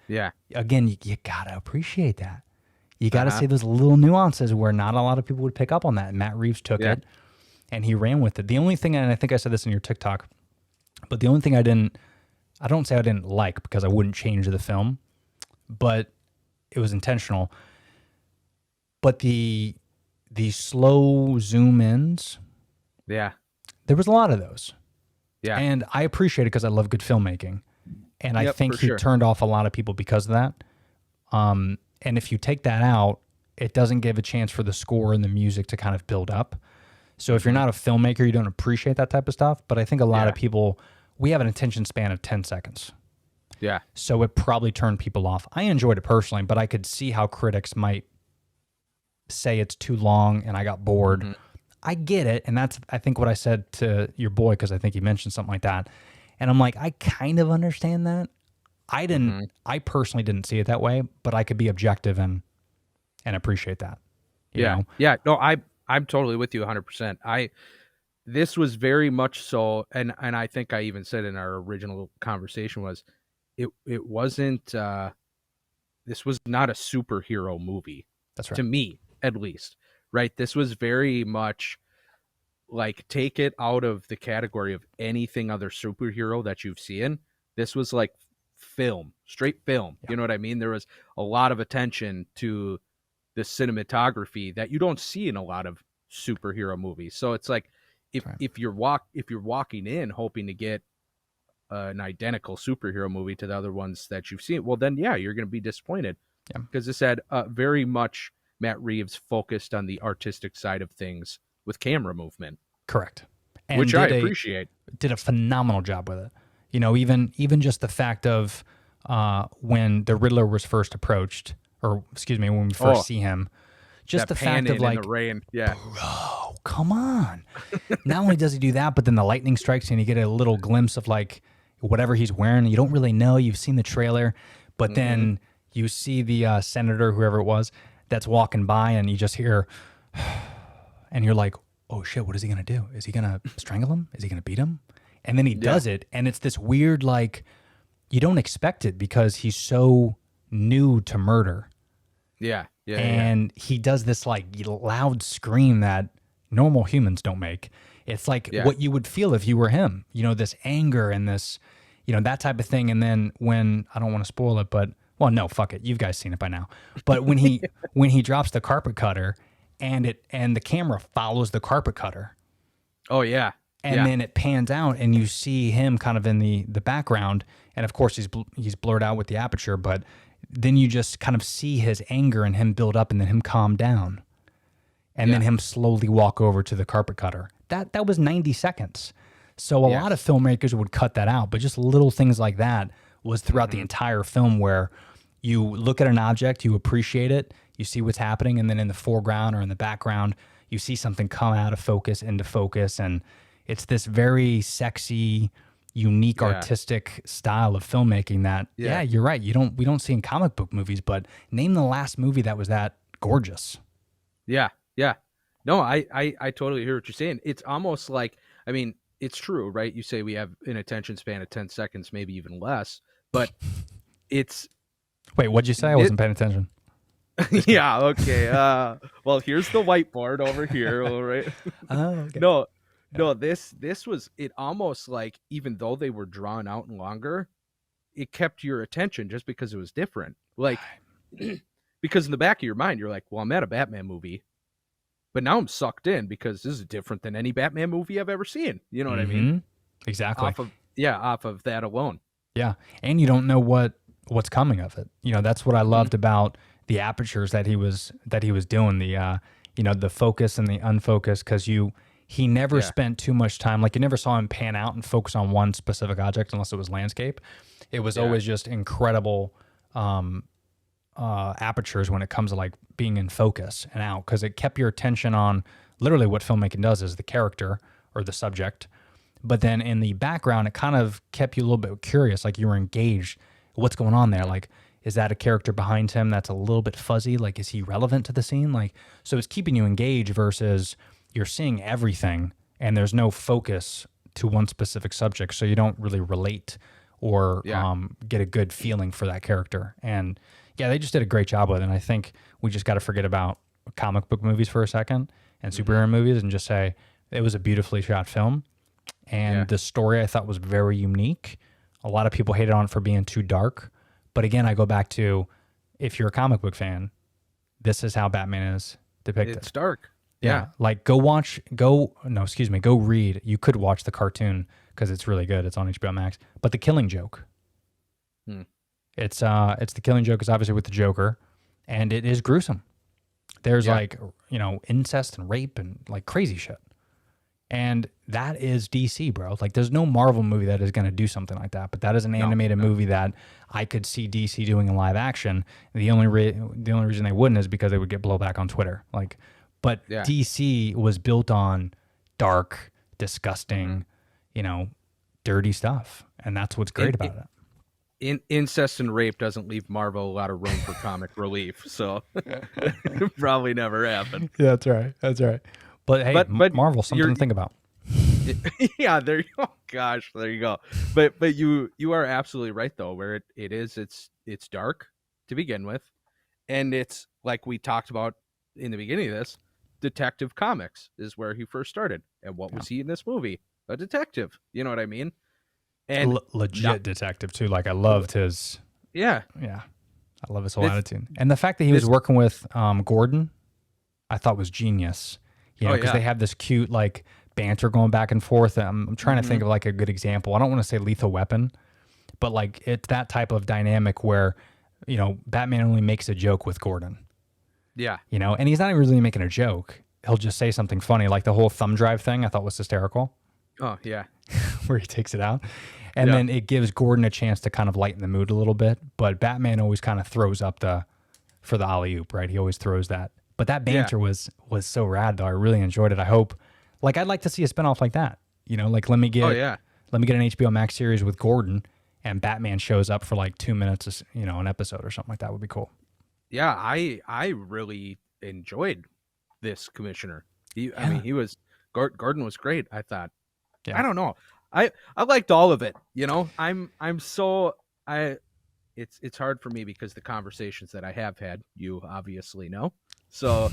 again, you got to appreciate that. You got to see those little nuances where not a lot of people would pick up on that. And Matt Reeves took it and he ran with it. The only thing, and I think I said this in your TikTok, but the only thing I don't say I didn't like, because I wouldn't change the film, but it was intentional. But the slow zoom ins, there was a lot of those. Yeah. And I appreciate it because I love good filmmaking. And I think he turned off a lot of people because of that. And if you take that out, it doesn't give a chance for the score and the music to kind of build up. So if you're not a filmmaker, you don't appreciate that type of stuff. But I think a lot of people, we have an attention span of 10 seconds. Yeah. So it probably turned people off. I enjoyed it personally, but I could see how critics might say it's too long and I got bored. Mm-hmm. I get it. And that's, I think, what I said to your boy, because I think he mentioned something like that. And I'm like, I kind of understand that. I personally didn't see it that way, but I could be objective and appreciate that. You know? Yeah. No, I'm totally with you 100%. This was very much so. And I think I even said in our original conversation was it wasn't, this was not a superhero movie. That's right. To me, at least. Right. This was very much like, take it out of the category of anything other superhero that you've seen. This was like film, straight film. Yeah. You know what I mean? There was a lot of attention to the cinematography that you don't see in a lot of superhero movies. So it's like if you're walking in hoping to get an identical superhero movie to the other ones that you've seen, well then you're going to be disappointed. Because this had very much Matt Reeves focused on the artistic side of things with camera movement. Correct. And which I appreciate. Did a phenomenal job with it. You know, even just the fact of when the Riddler was first approached, or excuse me, when we first see him, just the fact of like, in the rain. Yeah. Bro, come on. Not only does he do that, but then the lightning strikes and you get a little glimpse of like whatever he's wearing. You don't really know. You've seen the trailer, but then you see the senator, whoever it was, that's walking by, and you just hear, and you're like, oh shit, what is he going to do? Is he going to strangle him? Is he going to beat him? And then he does it, and it's this weird, like, you don't expect it because he's so new to murder. And he does this, like, loud scream that normal humans don't make. It's like what you would feel if you were him. You know, this anger and this, you know, that type of thing. And then when, I don't want to spoil it, but, well, no, fuck it. You guys seen it by now. But when he when he drops the carpet cutter and the camera follows the carpet cutter. Oh, yeah. And then it pans out and you see him kind of in the background. And of course, he's blurred out with the aperture, but then you just kind of see his anger and him build up and then him calm down. And then him slowly walk over to the carpet cutter. That was 90 seconds. So a lot of filmmakers would cut that out, but just little things like that was throughout the entire film where you look at an object, you appreciate it, you see what's happening, and then in the foreground or in the background, you see something come out of focus into focus, and it's this very sexy, unique, artistic style of filmmaking that, you're right, we don't see in comic book movies, but name the last movie that was that gorgeous. Yeah. No, I totally hear what you're saying. It's almost like, I mean, it's true, right? You say we have an attention span of 10 seconds, maybe even less, but it's... Wait, what'd you say? I wasn't paying attention. Yeah, okay. Well, here's the whiteboard over here, all right? Okay. No, this was, it almost like, even though they were drawn out and longer, it kept your attention just because it was different. Like, because in the back of your mind, you're like, well, I'm at a Batman movie, but now I'm sucked in because this is different than any Batman movie I've ever seen. You know what I mean? Exactly. Off of that alone. Yeah, and you don't know what's coming of it. You know, that's what I loved about the apertures that he was doing, the the focus and the unfocus, because he never spent too much time, like you never saw him pan out and focus on one specific object unless it was landscape. It was always just incredible apertures when it comes to like being in focus and out, because it kept your attention on literally what filmmaking does is the character or the subject, but then in the background it kind of kept you a little bit curious, like you were engaged. What's going on there? Like, is that a character behind him that's a little bit fuzzy? Like, is he relevant to the scene? Like, so it's keeping you engaged versus you're seeing everything and there's no focus to one specific subject, so you don't really relate or get a good feeling for that character. And they just did a great job with it. And I think we just got to forget about comic book movies for a second and superhero movies and just say it was a beautifully shot film. And the story I thought was very unique. A lot of people hated on it for being too dark. But again, I go back to, if you're a comic book fan, this is how Batman is depicted. It's dark. Yeah. Like go read. You could watch the cartoon because it's really good. It's on HBO Max. But The Killing Joke. It's The Killing Joke is obviously with the Joker, and it is gruesome. There's like, incest and rape and like crazy shit. And that is DC, bro. Like, there's no Marvel movie that is going to do something like that. But that is an animated movie that I could see DC doing in live action. The only reason they wouldn't is because they would get blowback on Twitter. Like, but DC was built on dark, disgusting, dirty stuff, and that's what's great about it. Incest and rape doesn't leave Marvel a lot of room for comic relief, so it probably never happened. Yeah, that's right. But hey, but Marvel, something to think about. Yeah, there you go. Gosh, there you go. But you are absolutely right though, where it's dark to begin with, and it's like we talked about in the beginning of this. Detective Comics is where he first started, and what was he in this movie? A detective. You know what I mean? And legit detective too. Like I loved his. Yeah. I love his whole attitude. And the fact that he was working with Gordon, I thought was genius. You know, because they have this cute like banter going back and forth. I'm trying to think of like a good example. I don't want to say Lethal Weapon, but like it's that type of dynamic where, you know, Batman only makes a joke with Gordon. Yeah. You know, and he's not really making a joke. He'll just say something funny, like the whole thumb drive thing I thought was hysterical. Oh, yeah. Where he takes it out. And then it gives Gordon a chance to kind of lighten the mood a little bit. But Batman always kind of throws up for the alley-oop, right? He always throws that. But that banter was so rad, though. I really enjoyed it. I hope, like, I'd like to see a spinoff like that. You know, like let me get an HBO Max series with Gordon, and Batman shows up for like 2 minutes, you know, an episode or something like that would be cool. Yeah, I really enjoyed this commissioner. I mean, he was Gordon was great. I thought. Yeah. I don't know. I liked all of it. You know, it's hard for me because the conversations that I have had, you obviously know. So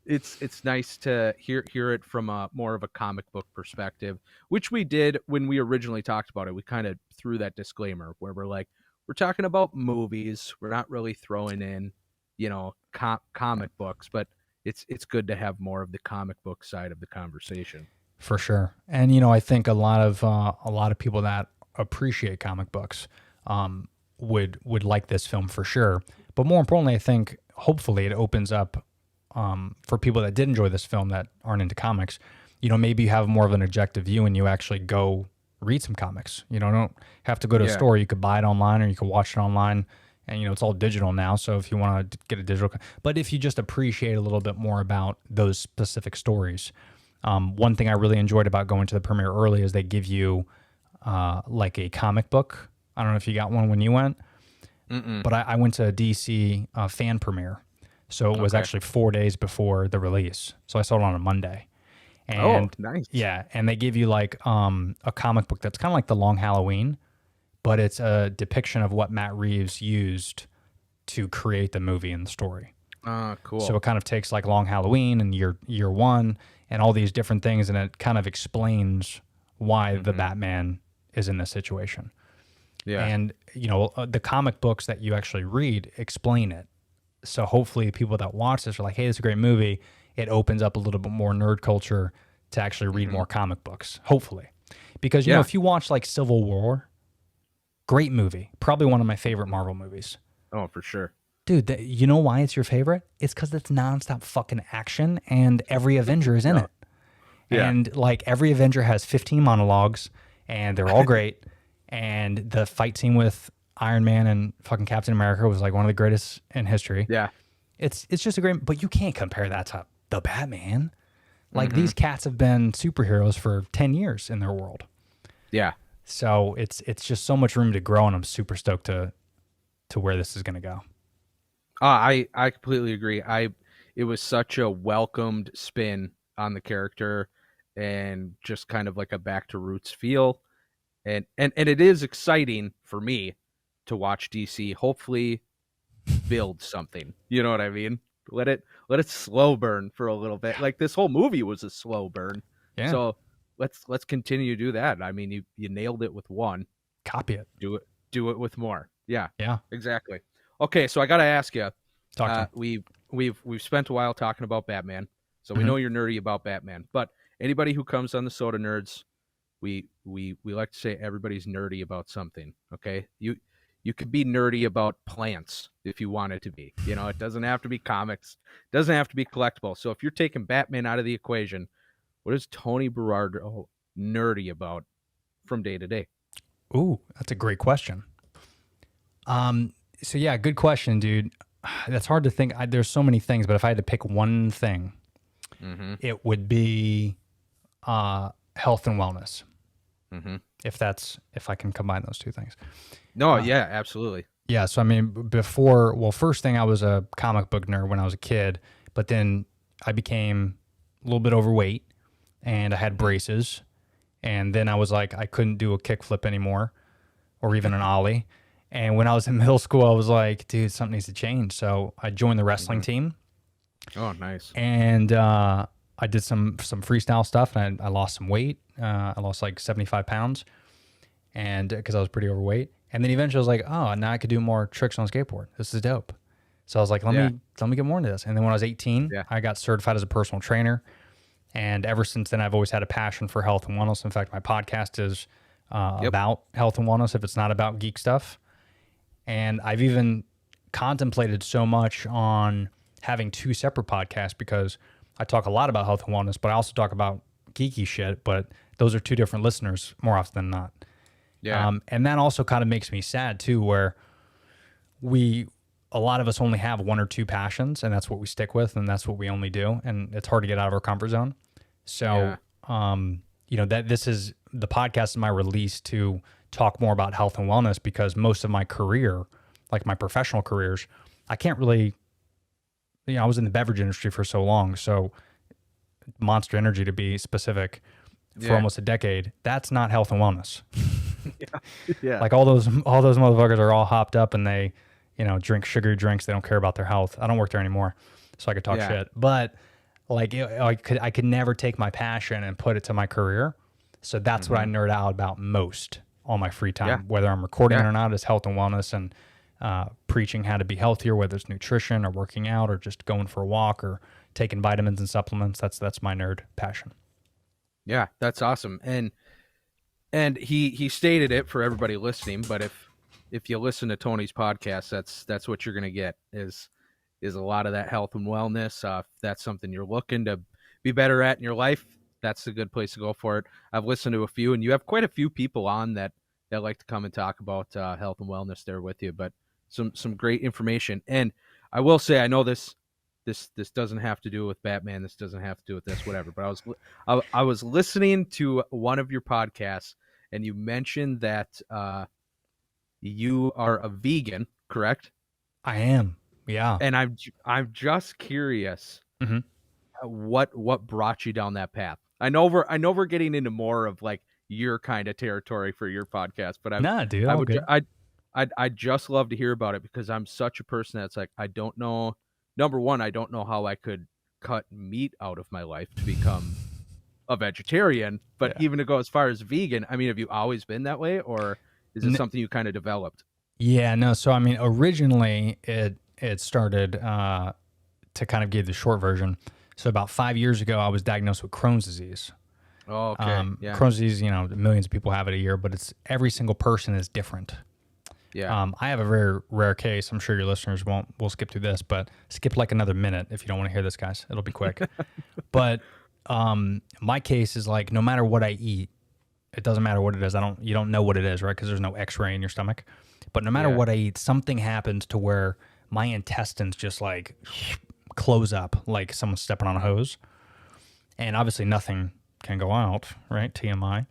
it's nice to hear it from a more of a comic book perspective, which we did when we originally talked about it. We kind of threw that disclaimer where we're like, we're talking about movies. We're not really throwing in, you know, comic books, but it's good to have more of the comic book side of the conversation. For sure. And, you know, I think a lot of people that appreciate comic books would like this film for sure. But more importantly, I think hopefully it opens up for people that did enjoy this film that aren't into comics. You know, maybe you have more of an objective view and you actually go read some comics. You know, don't have to go to a store. You could buy it online or you could watch it online. And, you know, it's all digital now. So if you want to get a digital, but if you just appreciate a little bit more about those specific stories. One thing I really enjoyed about going to the premiere early is they give you like a comic book. I don't know if you got one when you went, but I went to a DC fan premiere. So it was actually 4 days before the release. So I saw it on a Monday. And, nice. Yeah, and they give you like a comic book that's kind of like The Long Halloween, but it's a depiction of what Matt Reeves used to create the movie and the story. Cool. So it kind of takes like Long Halloween and year one and all these different things, and it kind of explains why the Batman is in this situation. Yeah. And, you know, the comic books that you actually read explain it. So hopefully people that watch this are like, hey, this is a great movie. It opens up a little bit more nerd culture to actually read more comic books, hopefully. Because, you know, if you watch like Civil War, great movie. Probably one of my favorite Marvel movies. Oh, for sure. Dude, you know why it's your favorite? It's because it's nonstop fucking action and every Avenger is in it. Yeah. And like every Avenger has 15 monologues and they're all great. And the fight scene with Iron Man and fucking Captain America was like one of the greatest in history. Yeah. It's just a great, but you can't compare that to the Batman. Like these cats have been superheroes for 10 years in their world. Yeah. So it's just so much room to grow, and I'm super stoked to where this is going to go. I completely agree. It was such a welcomed spin on the character and just kind of like a back to roots feel. And it is exciting for me to watch DC hopefully build something. You know what I mean? Let it slow burn for a little bit. Like this whole movie was a slow burn. Yeah. So let's continue to do that. I mean, you nailed it with one. Copy it. Do it with more. Yeah. Yeah. Exactly. Okay, so I got to ask you. Talk to we've spent a while talking about Batman, so we know you're nerdy about Batman. But anybody who comes on the SotaNerds, we like to say everybody's nerdy about something. Okay, you could be nerdy about plants if you want it to be. You know, it doesn't have to be comics, doesn't have to be collectible. So if you're taking Batman out of the equation, what is Tony Berardo nerdy about from day to day? Ooh, that's a great question. So yeah, good question, dude. That's hard to think. There's so many things, but if I had to pick one thing, it would be health and wellness. If I can combine those two things. No, yeah, absolutely. Yeah, so I mean, first thing, I was a comic book nerd when I was a kid, but then I became a little bit overweight, and I had braces, and then I was like, I couldn't do a kickflip anymore, or even an ollie. And when I was in middle school, I was like, dude, something needs to change. So I joined the wrestling team. Oh, nice. And I did some freestyle stuff, and I lost some weight. I lost like 75 pounds, and because I was pretty overweight. And then eventually I was like, oh, now I could do more tricks on a skateboard. This is dope. So I was like, let me get more into this. And then when I was 18, I got certified as a personal trainer. And ever since then, I've always had a passion for health and wellness. In fact, my podcast is about health and wellness if it's not about geek stuff. And I've even contemplated so much on having 2 separate podcasts because I talk a lot about health and wellness, but I also talk about geeky shit. But those are 2 different listeners more often than not. Yeah. And that also kind of makes me sad too, where a lot of us only have 1 or 2 passions, and that's what we stick with, and that's what we only do. And it's hard to get out of our comfort zone. So, this is the podcast is my release to talk more about health and wellness, because most of my career, like my professional careers, I can't really, I was in the beverage industry for so long. So Monster Energy, to be specific, for almost a decade, that's not health and wellness. Like all those motherfuckers are all hopped up and they, drink sugary drinks. They don't care about their health. I don't work there anymore, so I could talk shit. But like, I could never take my passion and put it to my career. So that's what I nerd out about most on my free time, whether I'm recording it or not, is health and wellness and preaching how to be healthier, whether it's nutrition or working out or just going for a walk or taking vitamins and supplements. That's my nerd passion. Yeah, that's awesome. And he stated it for everybody listening, but if you listen to Tony's podcast, that's what you're going to get is a lot of that health and wellness. If that's something you're looking to be better at in your life, that's a good place to go for it. I've listened to a few, and you have quite a few people on that like to come and talk about health and wellness there with you, but some great information. And I will say, I know this doesn't have to do with Batman. This doesn't have to do with this, whatever. But I was listening to one of your podcasts, and you mentioned that you are a vegan, correct? I am. Yeah. And I'm just curious, what brought you down that path? I know we're getting into more of like your kind of territory for your podcast, but I'd just love to hear about it, because I'm such a person that's like, I don't know. Number one, I don't know how I could cut meat out of my life to become a vegetarian, but even to go as far as vegan, I mean, have you always been that way, or is it something you kind of developed? Yeah, no. So, I mean, originally it started, to kind of give the short version. So about 5 years ago, I was diagnosed with Crohn's disease. Oh, okay. Crohn's disease, millions of people have it a year, but every single person is different. Yeah. I have a very rare case. I'm sure your listeners we'll skip through this, but skip like another minute if you don't want to hear this, guys. It'll be quick. But my case is like, no matter what I eat, it doesn't matter what it is. You don't know what it is, right? Because there's no x-ray in your stomach. But no matter what I eat, something happens to where my intestines just like close up like someone's stepping on a hose. And obviously nothing can go out, right? TMI.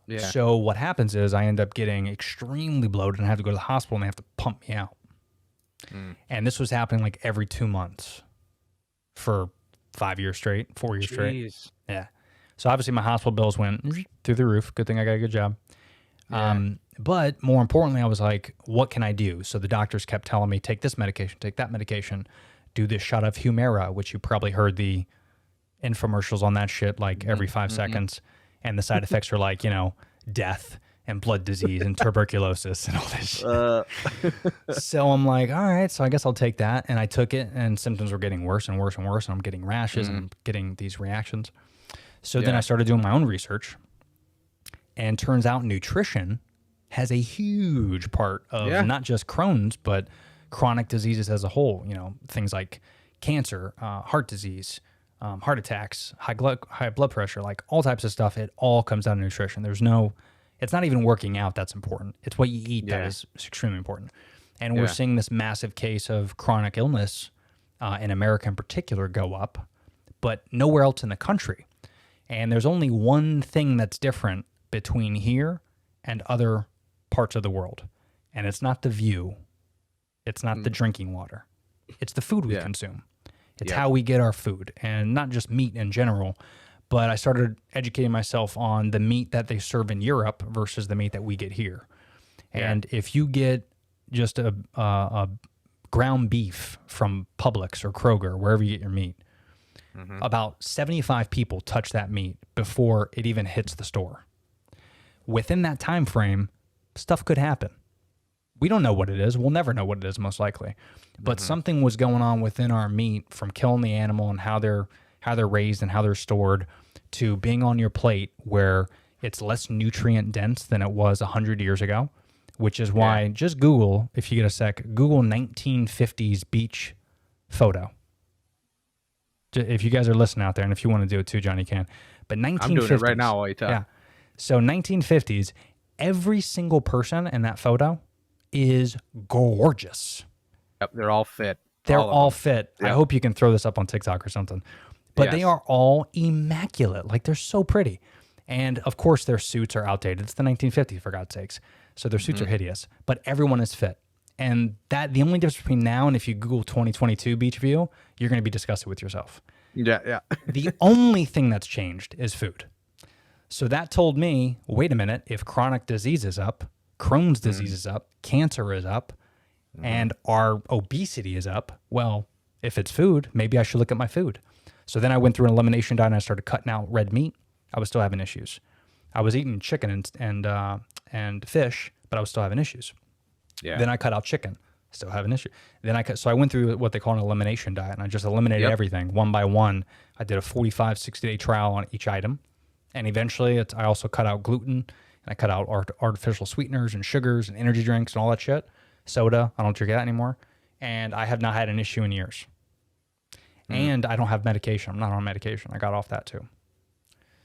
Yeah. So what happens is I end up getting extremely bloated and I have to go to the hospital and they have to pump me out. And this was happening like every 2 months for 5 years straight, 4 years straight. Yeah. So obviously my hospital bills went through the roof. Good thing I got a good job. Yeah. But more importantly, I was like, what can I do? So the doctors kept telling me, take this medication, take that medication, do this shot of Humira, which you probably heard the infomercials on that shit like every 5 seconds. And the side effects are like, death and blood disease and tuberculosis and all this shit. So I'm like, all right, so I guess I'll take that. And I took it, and symptoms were getting worse and worse and worse. And I'm getting rashes and I'm getting these reactions. So then I started doing my own research. And turns out nutrition has a huge part of not just Crohn's, but chronic diseases as a whole. Things like cancer, heart disease, heart attacks, high blood pressure, like all types of stuff. It all comes down to nutrition. It's not even working out that's important. It's what you eat that is extremely important. And we're seeing this massive case of chronic illness in America in particular go up, but nowhere else in the country. And there's only one thing that's different between here and other parts of the world. And it's not the view. It's not the drinking water. It's the food we consume. It's how we get our food, and not just meat in general. But I started educating myself on the meat that they serve in Europe versus the meat that we get here. And if you get just a ground beef from Publix or Kroger, wherever you get your meat, about 75 people touch that meat before it even hits the store. Within that time frame, stuff could happen. We don't know what it is. We'll never know what it is, most likely. But something was going on within our meat, from killing the animal and how they're raised and how they're stored, to being on your plate where it's less nutrient dense than it was 100 years ago, which is why just Google, if you get a sec, Google 1950s beach photo. If you guys are listening out there, and if you want to do it too, Johnny can. But 1950s. I'm doing it right now while you talk. Yeah. So 1950s, every single person in that photo is gorgeous. Yep, they're all fit. They're all fit. Yep. I hope you can throw this up on TikTok or something. But they are all immaculate. Like, they're so pretty. And, of course, their suits are outdated. It's the 1950s, for God's sakes. So their suits are hideous. But everyone is fit. And the only difference between now and if you Google 2022 beach view, you're going to be disgusted with yourself. Yeah. The only thing that's changed is food. So that told me, wait a minute, if chronic disease is up, Crohn's disease is up, cancer is up, and our obesity is up, well, if it's food, maybe I should look at my food. So then I went through an elimination diet and I started cutting out red meat. I was still having issues. I was eating chicken and fish, but I was still having issues. Yeah. Then I cut out chicken, still have an issue. So I went through what they call an elimination diet, and I just eliminated everything one by one. I did a 45, 60-day trial on each item, and eventually I also cut out gluten, and I cut out artificial sweeteners and sugars and energy drinks and all that shit. Soda, I don't drink that anymore, and I have not had an issue in years. And I don't have medication. I'm not on medication. I got off that too.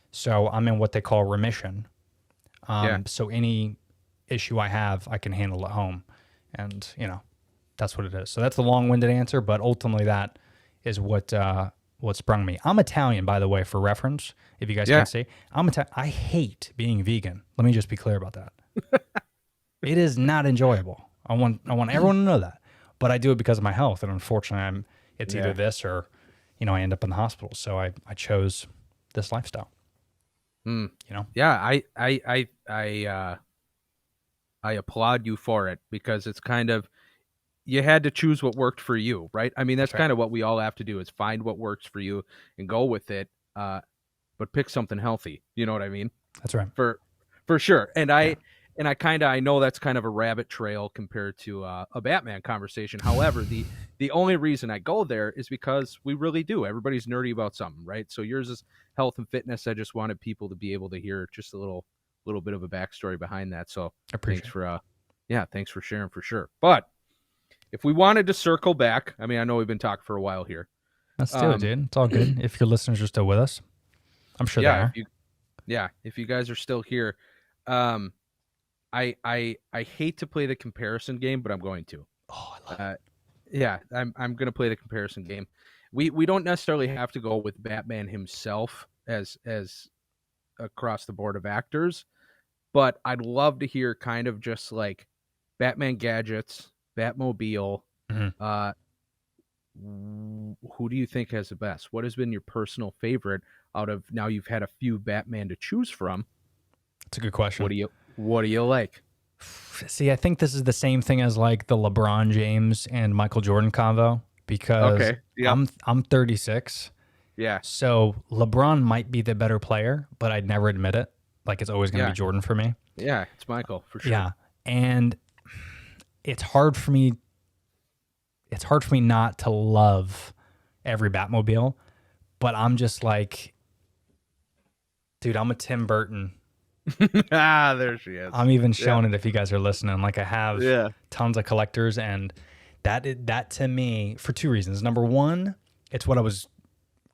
So I'm in what they call remission. So any issue I have, I can handle at home. And, that's what it is. So that's the long-winded answer, but ultimately that is what sprung me. I'm Italian, by the way, for reference, if you guys can't see. I hate being vegan. Let me just be clear about that. It is not enjoyable. I want everyone to know that. But I do it because of my health, and unfortunately it's either this or, I end up in the hospital. So I chose this lifestyle. Yeah, I applaud you for it, because it's kind of, you had to choose what worked for you, right? I mean, that's kind of what we all have to do, is find what works for you and go with it, but pick something healthy. You know what I mean? That's right. For sure. And I know that's kind of a rabbit trail compared to a Batman conversation. However, the only reason I go there is because we really do. Everybody's nerdy about something, right? So yours is health and fitness. I just wanted people to be able to hear just a little bit of a backstory behind that. So thanks for sharing, for sure. But if we wanted to circle back, I mean, I know we've been talking for a while here. Let's do it, dude. It's all good. If your listeners are still with us, I'm sure they are. If you guys are still here, I hate to play the comparison game, but I'm going to. Oh, I love it. I'm going to play the comparison game. We don't necessarily have to go with Batman himself as across the board of actors, but I'd love to hear kind of just like Batman gadgets, Batmobile. Who do you think has the best? What has been your personal favorite out of, now you've had a few Batman to choose from? That's a good question. What do you like? See, I think this is the same thing as like the LeBron James and Michael Jordan convo, because I'm 36. Yeah. So LeBron might be the better player, but I'd never admit it. Like, it's always going to be Jordan for me. Yeah, it's Michael for sure. Yeah. And it's hard for me not to love every Batmobile, but I'm just like, dude, I'm a Tim Burton. There she is. I'm even showing it if you guys are listening. Like, I have tons of collectors, and that to me, for two reasons. Number one, it's what I was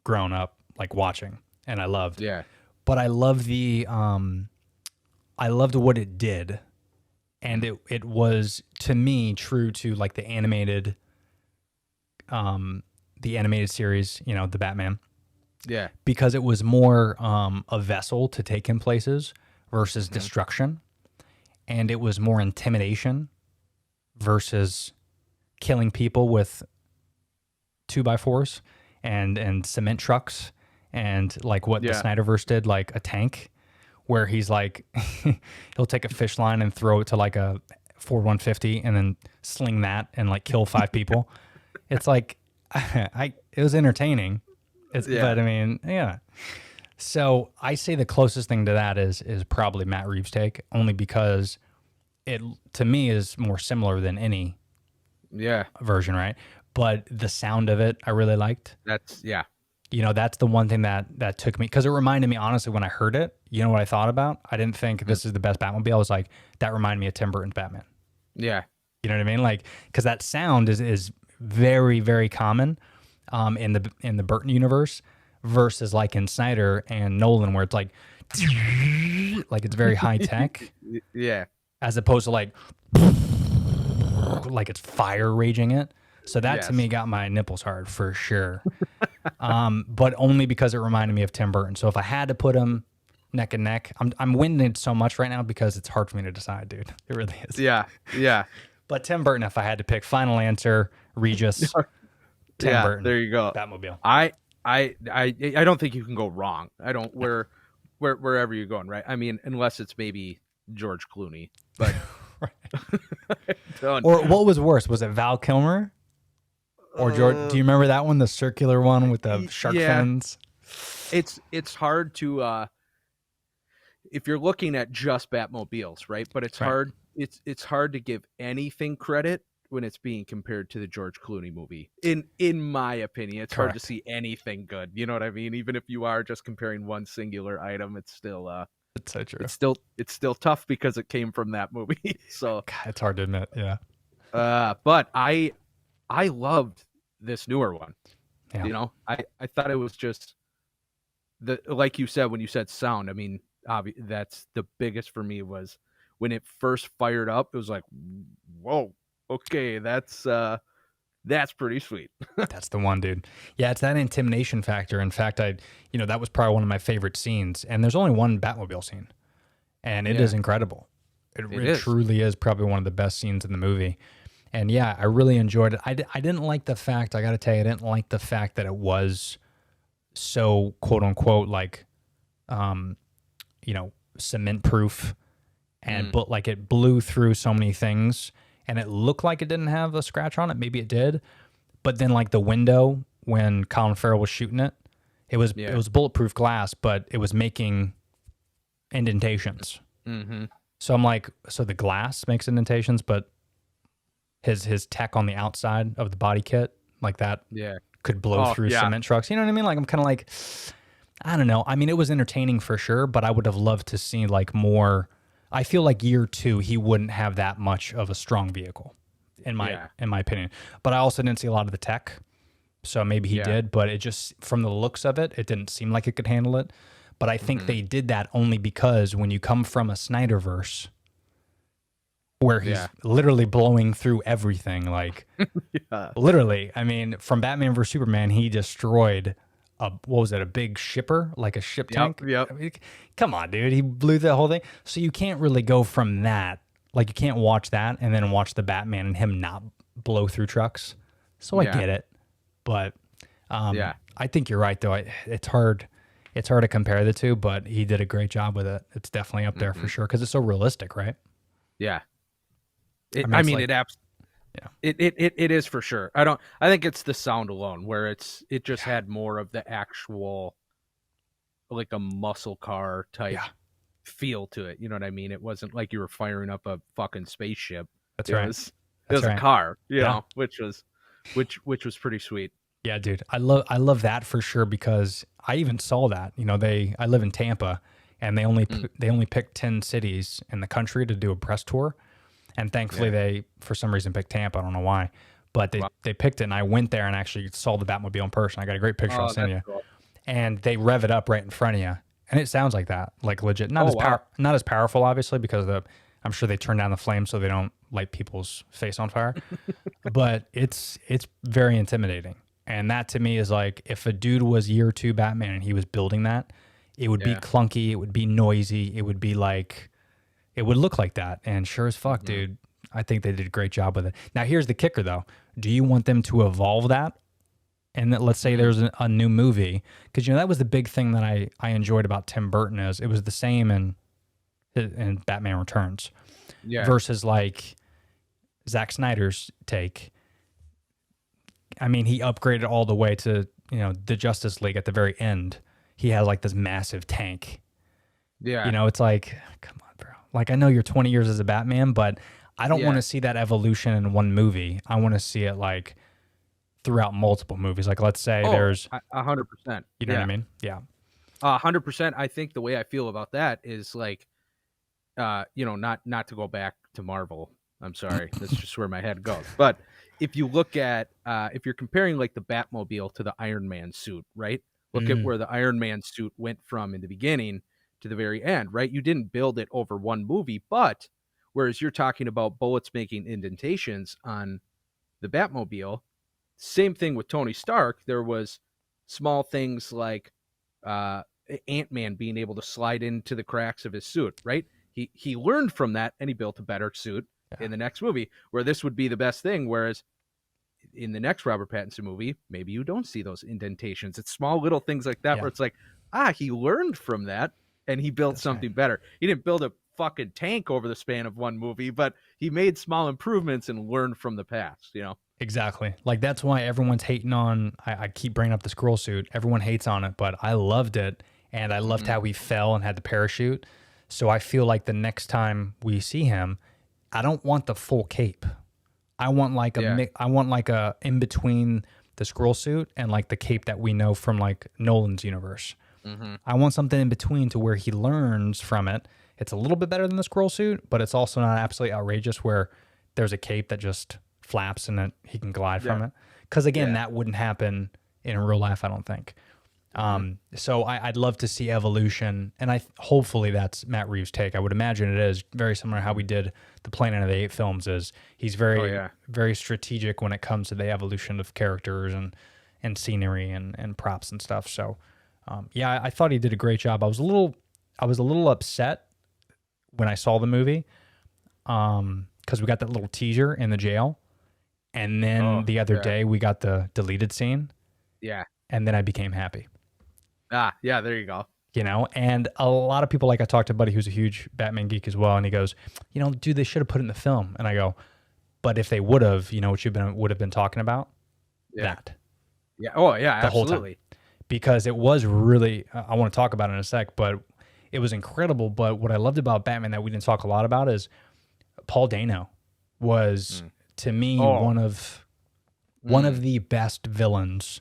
growing up like watching, and I loved. Yeah. But I love I loved what it did, and it was, to me, true to like the animated series, the Batman. Yeah. Because it was more a vessel to take him places versus destruction. And it was more intimidation versus killing people with 2x4s and cement trucks, and like what the Snyderverse did, like a tank, where he's like, he'll take a fish line and throw it to like a Ford 150 and then sling that and like kill 5 people. It's like, it was entertaining. But I mean, yeah. So I say the closest thing to that is probably Matt Reeves' take, only because it to me is more similar than any Yeah. version, right? But the sound of it, I really liked. That's That's the one thing that took me, because it reminded me, honestly, when I heard it, you know what I thought about? I didn't think this is the best Batmobile. I was like, that reminded me of Tim Burton's Batman. Yeah. You know what I mean? Like, because that sound is very, very common in the Burton universe versus like in Snyder and Nolan, where it's like it's very high tech, Yeah. as opposed to like it's fire raging it. So that to me got my nipples hard for sure. But only because it reminded me of Tim Burton. So if I had to put them neck and neck, I'm winded so much right now because it's hard for me to decide, dude. It really is. Yeah. Yeah. But Tim Burton, if I had to pick, final answer, Regis. Tim Burton. There you go. Batmobile. I don't think you can go wrong. I don't wherever you're going, right? I mean, unless it's maybe George Clooney, but Or what was worse? Was it Val Kilmer? Or George? Do you remember that one, the circular one with the shark fins? It's hard to if you're looking at just Batmobiles, right? But it's hard. It's hard to give anything credit when it's being compared to the George Clooney movie. In my opinion, it's hard to see anything good. You know what I mean? Even if you are just comparing one singular item, it's still it's so true. It's still tough because it came from that movie. So God, it's hard to admit. Yeah. But I loved this newer one. Yeah. You know, I thought it was just like you said, when you said sound, I mean, that's the biggest for me was when it first fired up, it was like, whoa, okay, that's pretty sweet. That's the one, dude. Yeah, it's that intimidation factor. In fact, that was probably one of my favorite scenes. And there's only one Batmobile scene, and it is incredible. It truly is probably one of the best scenes in the movie. And yeah, I really enjoyed it. I didn't like the fact, I got to tell you, I didn't like the fact that it was so quote unquote like, cement proof, and but like it blew through so many things. And it looked like it didn't have a scratch on it. Maybe it did. But then like the window when Colin Farrell was shooting it, it was bulletproof glass, but it was making indentations. Mm-hmm. So I'm like, so the glass makes indentations, but his tech on the outside of the body kit, like that could blow through cement trucks. You know what I mean? Like I'm kind of like, I don't know. I mean, it was entertaining for sure, but I would have loved to see like more. I feel like year 2, he wouldn't have that much of a strong vehicle, in my opinion. But I also didn't see a lot of the tech, so maybe he did. But it just, from the looks of it, it didn't seem like it could handle it. But I think they did that only because when you come from a Snyderverse, where he's literally blowing through everything, like literally. I mean, from Batman vs Superman, he destroyed a big shipper, like a ship tank? Yep. I mean, come on, dude. He blew the whole thing. So you can't really go from that. Like, you can't watch that and then watch the Batman and him not blow through trucks. So I get it. But I think you're right, though. It's hard to compare the two, but he did a great job with it. It's definitely up there for sure because it's so realistic, right? Yeah. It is for sure. I think it's the sound alone where it just had more of the actual, like a muscle car type feel to it. You know what I mean? It wasn't like you were firing up a fucking spaceship. It was a car, you know, which was pretty sweet. Yeah, dude. I love that for sure because I even saw that. You know, I live in Tampa and they only picked 10 cities in the country to do a press tour. And thankfully, they, for some reason, picked Tampa. I don't know why. But they picked it, and I went there and actually saw the Batmobile in person. I got a great picture I'll send you. Cool. And they rev it up right in front of you. And it sounds like that, like legit. Not as powerful, obviously, because I'm sure they turn down the flame so they don't light people's face on fire. But it's very intimidating. And that, to me, is like, if a dude was year 2 Batman and he was building that, it would be clunky. It would be noisy. It would be like... It would look like that, and sure as fuck, dude, I think they did a great job with it. Now, here's the kicker, though. Do you want them to evolve that? And let's say there's a new movie, because, that was the big thing that I enjoyed about Tim Burton is it was the same in Batman Returns versus, like, Zack Snyder's take. I mean, he upgraded all the way to, the Justice League at the very end. He had, like, this massive tank. Yeah. It's like, come on, bro. Like, I know you're 20 years as a Batman, but I don't Yeah. want to see that evolution in one movie. I want to see it like throughout multiple movies. Like, let's say there's, 100%. you know what I mean? Yeah. 100%. I think the way I feel about that is like, not to go back to Marvel. I'm sorry, that's just where my head goes. But if you look at, if you're comparing like the Batmobile to the Iron Man suit, right? Look at where the Iron Man suit went from in the beginning to the very end, right? You didn't build it over one movie, but whereas you're talking about bullets making indentations on the Batmobile, same thing with Tony Stark. There was small things like Ant-Man being able to slide into the cracks of his suit, right? He learned from that and he built a better suit in the next movie, where this would be the best thing. Whereas in the next Robert Pattinson movie, maybe you don't see those indentations. It's small little things like that where it's like, he learned from that and he built something better. He didn't build a fucking tank over the span of one movie, but he made small improvements and learned from the past, you know? Exactly. Like, that's why everyone's hating on, I keep bringing up the Skrull suit. Everyone hates on it, but I loved it. And I loved how he fell and had the parachute. So I feel like the next time we see him, I don't want the full cape. I want like a in between the Skrull suit and like the cape that we know from like Nolan's universe. I want something in between to where he learns from it. It's a little bit better than the Skrull suit, but it's also not absolutely outrageous where there's a cape that just flaps and that he can glide from it. Because again, that wouldn't happen in real life, I don't think. So I'd love to see evolution, and hopefully that's Matt Reeves' take. I would imagine it is very similar to how we did the Planet of the Apes films. Is he's very strategic when it comes to the evolution of characters and scenery and props and stuff. So I thought he did a great job. I was a little upset when I saw the movie because we got that little teaser in the jail, and then the other day we got the deleted scene. Yeah. And then I became happy. There you go. You know, and a lot of people, like I talked to a buddy who's a huge Batman geek as well, and he goes, dude, they should have put it in the film. And I go, but if they would have, what you would have been talking about? Yeah. That. Yeah. Oh, yeah, the absolutely. Whole time. Because it was really, I want to talk about it in a sec, but it was incredible. But what I loved about Batman that we didn't talk a lot about is Paul Dano was, to me, one of the best villains.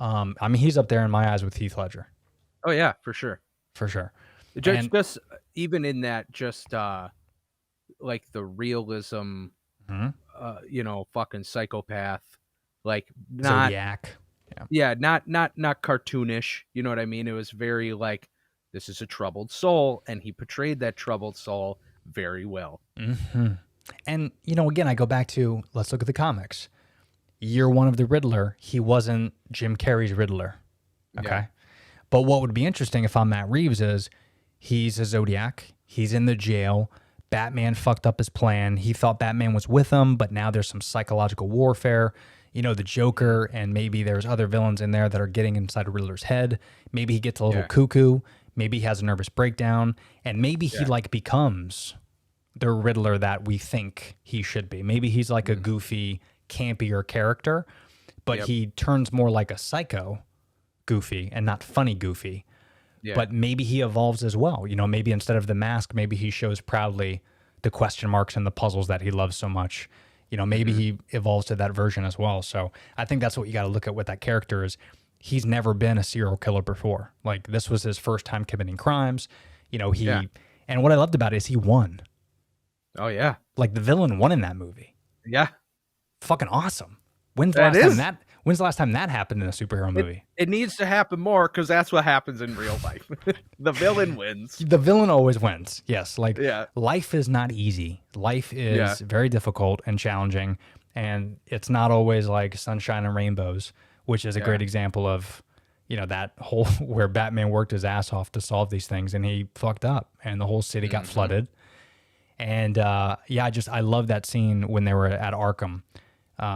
I mean, he's up there in my eyes with Heath Ledger. Oh yeah, for sure. For sure. Just even in that, just like the realism, fucking psychopath, like not Zodiac. not cartoonish. You know what I mean? It was very like, this is a troubled soul, and he portrayed that troubled soul very well. And again, I go back to, let's look at the comics. Year one of the Riddler, he wasn't Jim Carrey's Riddler. Okay. Yeah. But what would be interesting if I'm Matt Reeves is he's a Zodiac. He's in the jail. Batman fucked up his plan. He thought Batman was with him, but now there's some psychological warfare. The Joker, and maybe there's other villains in there that are getting inside of Riddler's head. Maybe he gets a little cuckoo. Maybe he has a nervous breakdown. And maybe he becomes the Riddler that we think he should be. Maybe he's like a goofy, campier character, but he turns more like a psycho Goofy and not funny Goofy. But maybe he evolves as well. Maybe instead of the mask, maybe he shows proudly the question marks and the puzzles that he loves so much. Maybe he evolves to that version as well. So I think that's what you got to look at with that character is he's never been a serial killer before. Like, this was his first time committing crimes. And what I loved about it is he won. Oh yeah. Like, the villain won in that movie. Yeah. Fucking awesome. When's the last time that happened in a superhero movie? It needs to happen more, because that's what happens in real life. The villain wins. The villain always wins. Yes. Like, life is not easy. Life is very difficult and challenging, and it's not always like sunshine and rainbows, which is a great example of, that whole where Batman worked his ass off to solve these things, and he fucked up, and the whole city got flooded. And I love that scene when they were at Arkham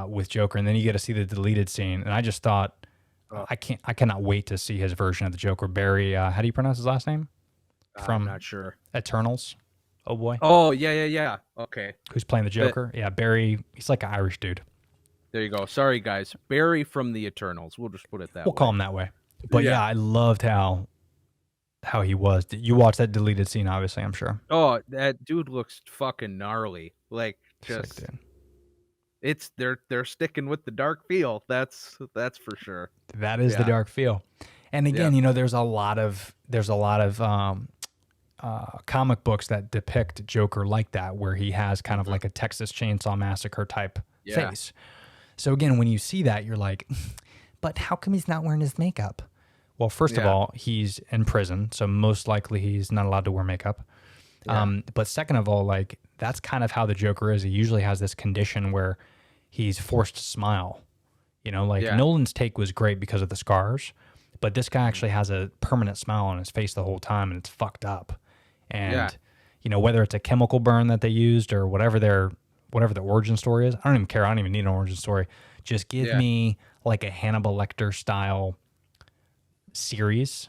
with Joker, and then you get to see the deleted scene, and I just thought, I cannot wait to see his version of the Joker. Barry, how do you pronounce his last name? I'm not sure. Eternals. Oh boy. Oh yeah. Okay. Who's playing the Joker? Barry. He's like an Irish dude. There you go. Sorry guys, Barry from the Eternals. We'll just put it that way. We'll call him that way. But I loved how how he was. You watched that deleted scene, obviously, I'm sure. Oh, that dude looks fucking gnarly. Like, Sick, just dude. it's they're sticking with the dark feel. That's for sure. That is the Yeah. dark feel. And again, there's a lot of comic books that depict Joker like that, where he has kind of like a Texas Chainsaw Massacre type Yeah. face. So again, when you see that, you're like, but how come he's not wearing his makeup? Well, first of Yeah. all, he's in prison, so most likely he's not allowed to wear makeup. But second of all, like, that's kind of how the Joker is. He usually has this condition where he's forced to smile. Yeah. Nolan's take was great because of the scars, but this guy actually has a permanent smile on his face the whole time, and it's fucked up. And whether it's a chemical burn that they used or whatever the origin story is, I don't even care. I don't even need an origin story. Just give me like a Hannibal Lecter style series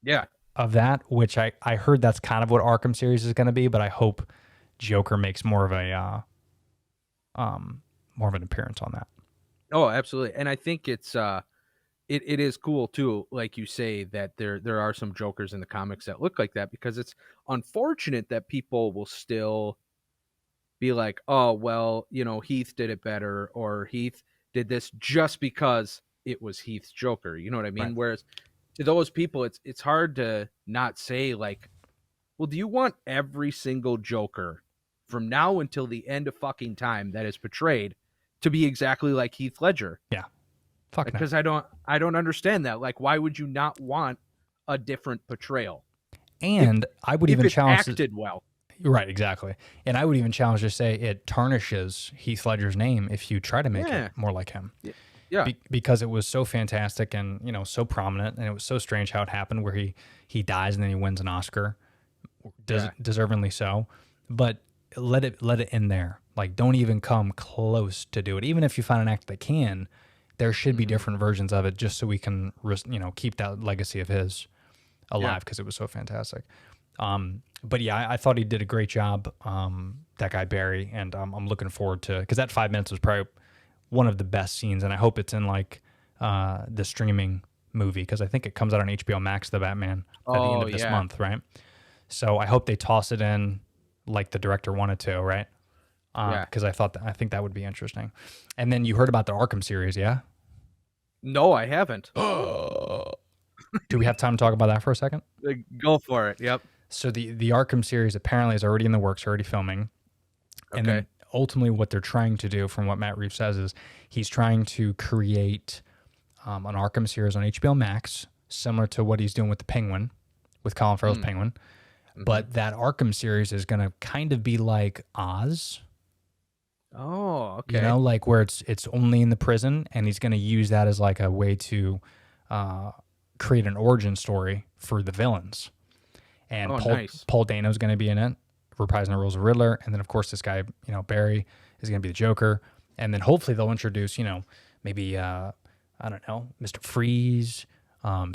Yeah. of that, which I heard that's kind of what Arkham series is going to be, but I hope Joker makes more of an appearance on that. Oh, absolutely. And I think it's it is cool too, like you say, that there are some Jokers in the comics that look like that, because it's unfortunate that people will still be like, oh, well, Heath did it better, or Heath did this just because it was Heath's Joker. You know what I mean? Right. Whereas to those people, it's hard to not say, like, well, do you want every single Joker from now until the end of fucking time that is portrayed to be exactly like Heath Ledger? Yeah. Fuck no. Because I don't understand that. Like, why would you not want a different portrayal? And I would even If it challenge acted well. Right, exactly. And I would even challenge to say it tarnishes Heath Ledger's name if you try to make it more like him. Yeah. Because it was so fantastic and, so prominent, and it was so strange how it happened where he dies and then he wins an Oscar. Deservingly so. But let it end there. Like, don't even come close to do it. Even if you find an actor that can, there should be different versions of it, just so we can, keep that legacy of his alive, because it was so fantastic. But yeah, I thought he did a great job, that guy Barry, and I'm looking forward to, because that 5 minutes was probably one of the best scenes, and I hope it's in like the streaming movie, because I think it comes out on HBO Max, the Batman, at the end of this month, right? So I hope they toss it in like the director wanted to, right? Because I think that would be interesting. And then you heard about the Arkham series, yeah? No, I haven't. Do we have time to talk about that for a second? Go for it. Yep. So the Arkham series apparently is already in the works, already filming. And then ultimately what they're trying to do, from what Matt Reeves says, is he's trying to create an Arkham series on HBO Max, similar to what he's doing with the Penguin, with Colin Farrell's Penguin. But that Arkham series is going to kind of be like Oz. Oh, okay. Like where it's only in the prison, and he's going to use that as like a way to create an origin story for the villains. And Paul Dano's going to be in it, reprising the roles of Riddler. And then, of course, this guy, Barry, is going to be the Joker. And then hopefully they'll introduce, maybe, I don't know, Mr. Freeze,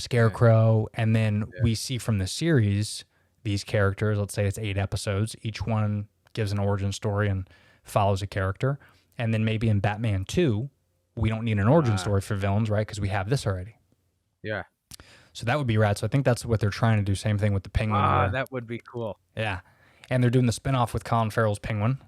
Scarecrow. And then we see from the series, these characters, let's say it's 8 episodes. Each one gives an origin story and follows a character. And then maybe in Batman 2, we don't need an origin story for villains, right? Because we have this already. Yeah. So that would be rad. So I think that's what they're trying to do. Same thing with the Penguin. That would be cool. Yeah. And they're doing the spinoff with Colin Farrell's Penguin,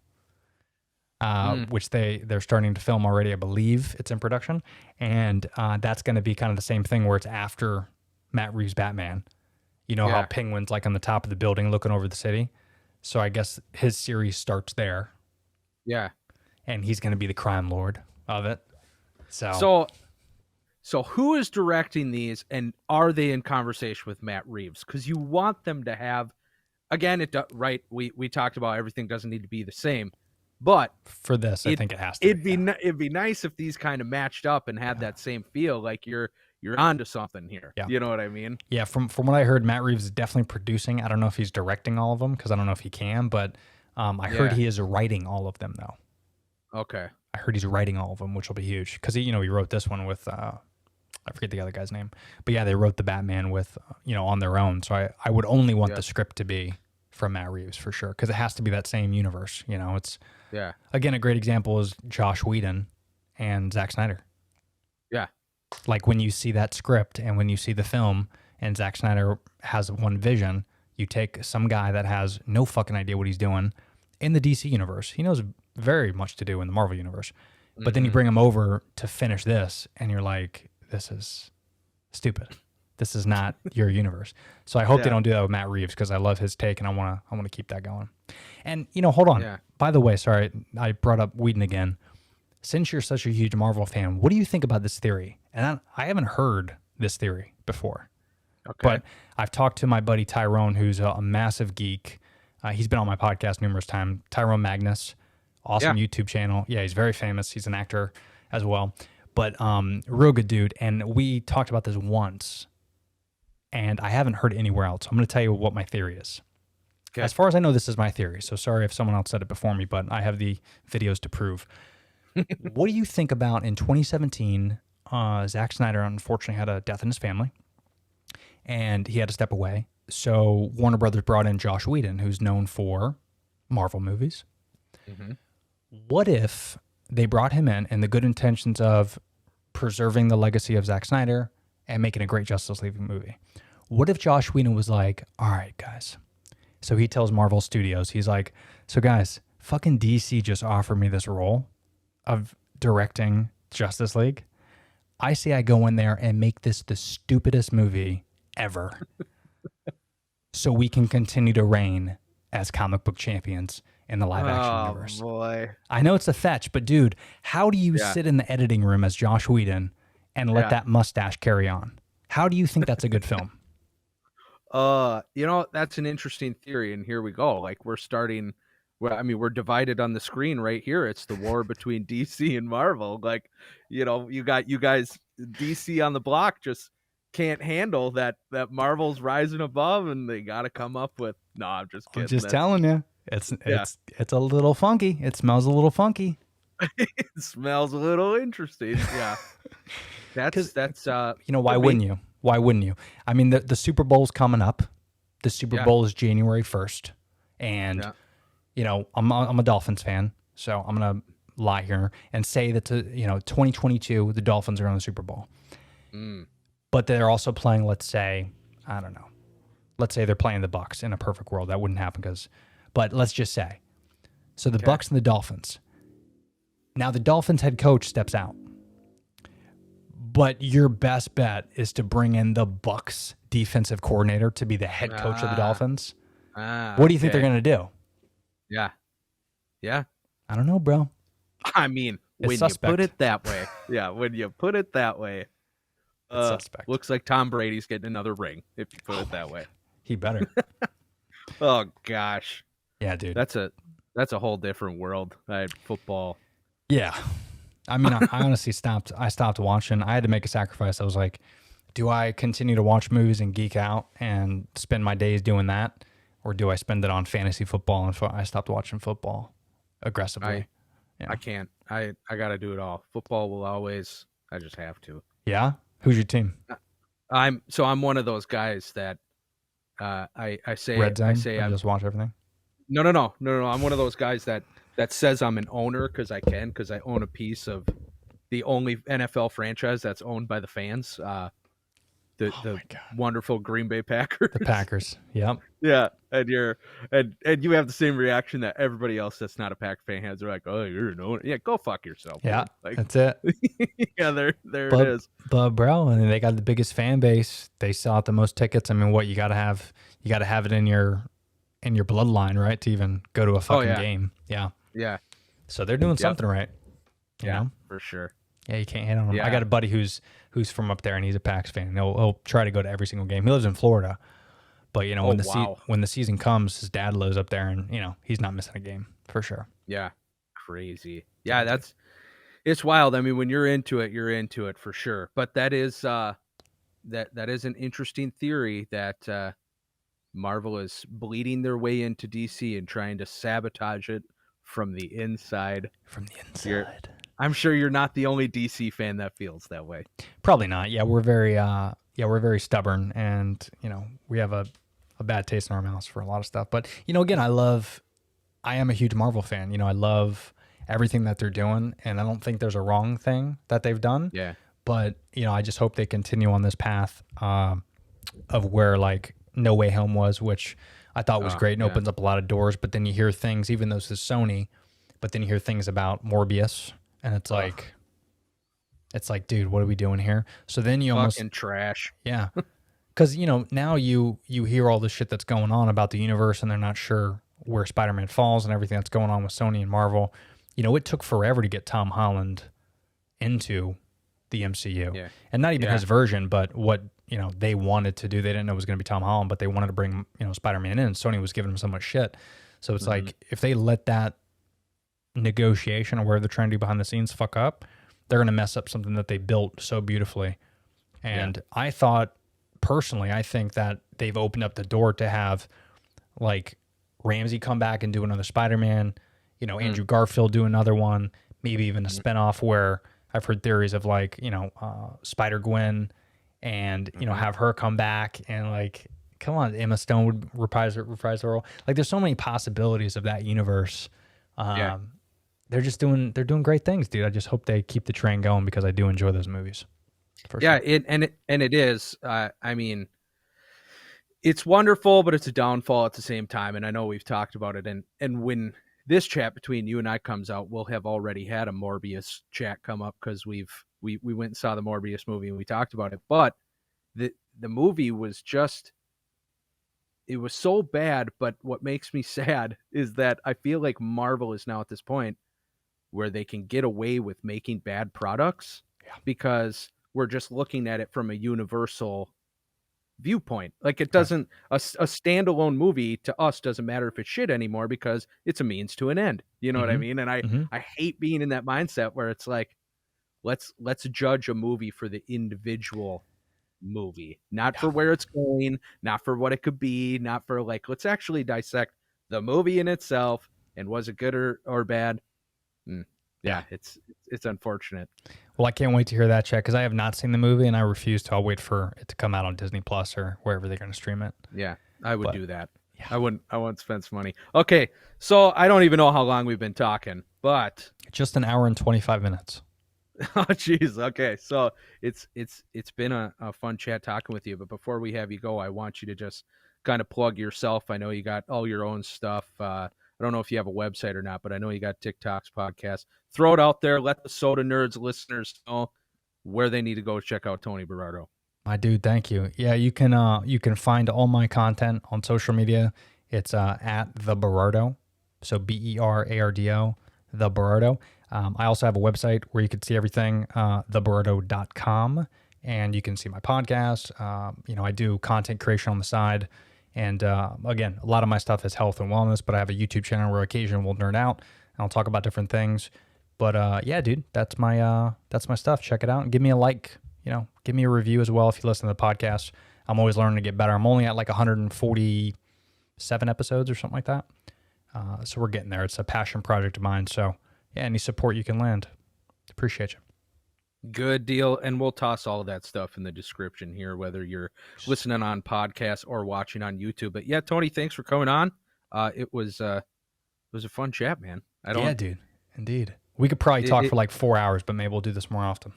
which they're starting to film already. I believe it's in production. And that's going to be kind of the same thing where it's after Matt Reeves' Batman. How Penguin's like on the top of the building looking over the city. So I guess his series starts there. Yeah. And he's going to be the crime lord of it. So who is directing these, and are they in conversation with Matt Reeves? Because you want them to have, again, right? We talked about everything doesn't need to be the same, but for this, I think it has to. It'd be nice if these kind of matched up and had that same feel, like you're onto something here. Yeah. You know what I mean? Yeah. From what I heard, Matt Reeves is definitely producing. I don't know if he's directing all of them, because I don't know if he can, but I heard he is writing all of them though. Okay. I heard he's writing all of them, which will be huge, because he wrote this one with I forget the other guy's name, but yeah, they wrote the Batman with on their own. So I would only want the script to be from Matt Reeves for sure, because it has to be that same universe. It's again, a great example is Josh Whedon and Zack Snyder. Yeah, like when you see that script and when you see the film, and Zack Snyder has one vision. You take some guy that has no fucking idea what he's doing in the DC universe. He knows very much to do in the Marvel universe. But then you bring him over to finish this, and you're like, this is stupid. This is not your universe. So I hope they don't do that with Matt Reeves, because I love his take, and I want to keep that going. And, hold on. Yeah. By the way, sorry, I brought up Whedon again. Since you're such a huge Marvel fan, what do you think about this theory? And I haven't heard this theory before. Okay. But I've talked to my buddy Tyrone, who's a massive geek. He's been on my podcast numerous times. Tyrone Magnus, awesome YouTube channel. Yeah, he's very famous. He's an actor as well. But real good dude. And we talked about this once, and I haven't heard it anywhere else. I'm going to tell you what my theory is. Okay. As far as I know, this is my theory. So sorry if someone else said it before me, but I have the videos to prove. What do you think about in 2017, Zack Snyder unfortunately had a death in his family, and he had to step away. So Warner Brothers brought in Josh Whedon, who's known for Marvel movies. Mm-hmm. What if they brought him in the good intentions of preserving the legacy of Zack Snyder and making a great Justice League movie? What if Josh Whedon was like, all right, guys. So he tells Marvel Studios, he's like, so guys, fucking DC just offered me this role of directing Justice League. I say I go in there and make this the stupidest movie ever so we can continue to reign as comic book champions in the live action universe. Oh, boy. I know it's a fetch, but dude, how do you sit in the editing room as Josh Whedon and let that mustache carry on? How do you think that's a good film? That's an interesting theory, and here we go. Like, we're divided on the screen right here. It's the war between DC and Marvel. Like, you guys, DC on the block just can't handle that Marvel's rising above, and they got to come up with. No, I'm just kidding. I'm just telling you, it's a little funky. It smells a little funky. It smells a little interesting. Yeah, that's why wouldn't you? Why wouldn't you? I mean, the Super Bowl's coming up. The Super Bowl is January 1st, and I'm a Dolphins fan, so I'm gonna lie here and say that 2022 the Dolphins are on the Super Bowl. But they're also playing, let's say they're playing the Bucs. In a perfect world, that wouldn't happen but let's just say. So the Bucs and the Dolphins. Now the Dolphins head coach steps out. But your best bet is to bring in the Bucs defensive coordinator to be the head coach of the Dolphins. What do you think they're going to do? Yeah. Yeah. I don't know, bro. I mean, when you put it that way. Yeah, when you put it that way. Looks like Tom Brady's getting another ring, if you put it that way. He better. Oh, gosh. Yeah, dude. That's a whole different world. Football. Yeah. I mean, I honestly stopped watching. I had to make a sacrifice. I was like, do I continue to watch movies and geek out and spend my days doing that? Or do I spend it on fantasy football? And I stopped watching football aggressively. I can't. I got to do it all. Football will always, I just have to. Yeah? Who's your team? I'm one of those guys that I say Red Zone? I just watch everything. No. I'm one of those guys that says I'm an owner because I own a piece of the only NFL franchise that's owned by the fans. The wonderful Green Bay Packers. The Packers. Yep. Yeah, and you have the same reaction that everybody else that's not a Packer fan has. They're like, "Oh, you're an owner. Yeah, go fuck yourself." Yeah, like, that's it. Yeah, there it is. But bro, and they got the biggest fan base. They sell out the most tickets. I mean, what you gotta have it in your bloodline, right, to even go to a fucking game. Yeah. Yeah. So they're doing something right. You know? For sure. Yeah, you can't hate on him. Yeah. I got a buddy who's from up there, and he's a Pacs fan. He'll try to go to every single game. He lives in Florida, but when the season comes, his dad lives up there, and he's not missing a game for sure. Yeah, crazy. Yeah, it's wild. I mean, when you're into it for sure. But that is that is an interesting theory that Marvel is bleeding their way into DC and trying to sabotage it from the inside. I'm sure you're not the only DC fan that feels that way. Probably not. Yeah, we're very stubborn, and we have a bad taste in our mouths for a lot of stuff. But again, I am a huge Marvel fan. I love everything that they're doing, and I don't think there's a wrong thing that they've done. Yeah. But I just hope they continue on this path. of where like No Way Home was, which I thought was great and yeah. opens up a lot of doors. But then you hear things, even though this is Sony, but then you hear things about Morbius, and it's like, dude, what are we doing here? So then you almost Fucking trash. yeah, because now you hear all the shit that's going on about the universe, and they're not sure where Spider-Man falls and everything that's going on with Sony and Marvel. It took forever to get Tom Holland into the MCU, Yeah. and not even Yeah. his version, but what they wanted to do. They didn't know it was going to be Tom Holland, but they wanted to bring Spider-Man in. And Sony was giving him so much shit, so it's like if they let that negotiation or whatever they're trying to do behind the scenes fuck up, they're going to mess up something that they built so beautifully. And I think that they've opened up the door to have like Ramsey come back and do another Spider-Man, Andrew Garfield do another one, maybe even a spinoff where I've heard theories of like, Spider-Gwen and, have her come back and like, come on, Emma Stone would reprise the role. Like there's so many possibilities of that universe. They're doing great things, dude. I just hope they keep the train going because I do enjoy those movies. Yeah, it is. I mean, it's wonderful, but it's a downfall at the same time. And I know we've talked about it. And when this chat between you and I comes out, we'll have already had a Morbius chat come up because we went and saw the Morbius movie and we talked about it. But the movie was just, it was so bad. But what makes me sad is that I feel like Marvel is now at this point where they can get away with making bad products because we're just looking at it from a universal viewpoint. Like it doesn't, a standalone movie to us doesn't matter if it's shit anymore because it's a means to an end. You know what I mean? And I hate being in that mindset where it's like, let's judge a movie for the individual movie, not for where it's going, not for what it could be, not for like, let's actually dissect the movie in itself and was it good or bad? Yeah, it's unfortunate. Well, I can't wait to hear that, Chet, because I have not seen the movie and I refuse to. I'll wait for it to come out on Disney Plus or wherever they're going to stream it. Yeah, I would do that. Yeah. I wouldn't spend some money. Okay, so I don't even know how long we've been talking, but just an hour and 25 minutes. Oh, jeez. Okay, so it's been a fun chat talking with you. But before we have you go, I want you to just kind of plug yourself. I know you got all your own stuff. I don't know if you have a website or not, but I know you got TikTok's podcast. Throw it out there. Let the SotaNerds listeners know where they need to go check out Tony Berardo. My dude, thank you. Yeah, you can find all my content on social media. It's at the Berardo, so BERARDO, the Berardo. I also have a website where you can see everything, theberardo.com, and you can see my podcast. I do content creation on the side. And again, a lot of my stuff is health and wellness, but I have a YouTube channel where occasionally we'll nerd out and I'll talk about different things. But yeah, dude, that's my stuff. Check it out and give me a like. Give me a review as well if you listen to the podcast. I'm always learning to get better. I'm only at like 147 episodes or something like that. So we're getting there. It's a passion project of mine. So yeah, any support you can lend, appreciate you. Good deal. And we'll toss all of that stuff in the description here, whether you're listening on podcast or watching on YouTube. But yeah, Tony, thanks for coming on. It was a fun chat, man. Yeah, dude. Indeed. We could probably talk for like 4 hours, but maybe we'll do this more often.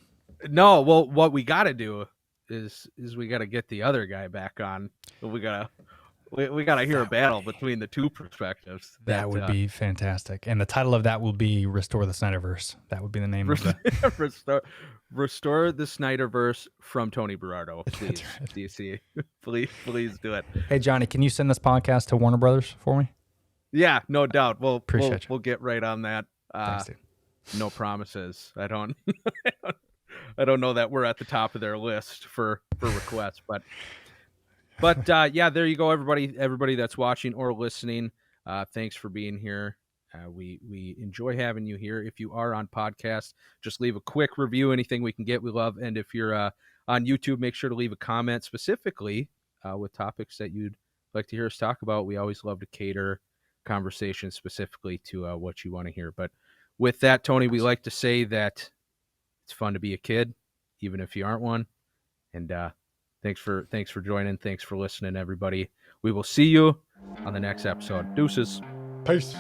No, well, what we got to do is we got to get the other guy back on. We got to hear a battle between the two perspectives. That would be fantastic. And the title of that will be Restore the Snyderverse. That would be the name of it. Restore the Snyderverse from Tony Berardo. Please, right. DC. please do it. Hey, Johnny, can you send this podcast to Warner Brothers for me? Yeah, no doubt. We'll get right on that. Thanks, dude. No promises. I don't know that we're at the top of their list for requests, but yeah, there you go, everybody that's watching or listening. Thanks for being here. We enjoy having you here. If you are on podcast, just leave a quick review. Anything we can get, we love. And if you're on YouTube, make sure to leave a comment specifically with topics that you'd like to hear us talk about. We always love to cater conversations specifically to what you want to hear. But with that, Tony, we like to say that it's fun to be a kid, even if you aren't one. And thanks for joining. Thanks for listening, everybody. We will see you on the next episode. Deuces. Peace.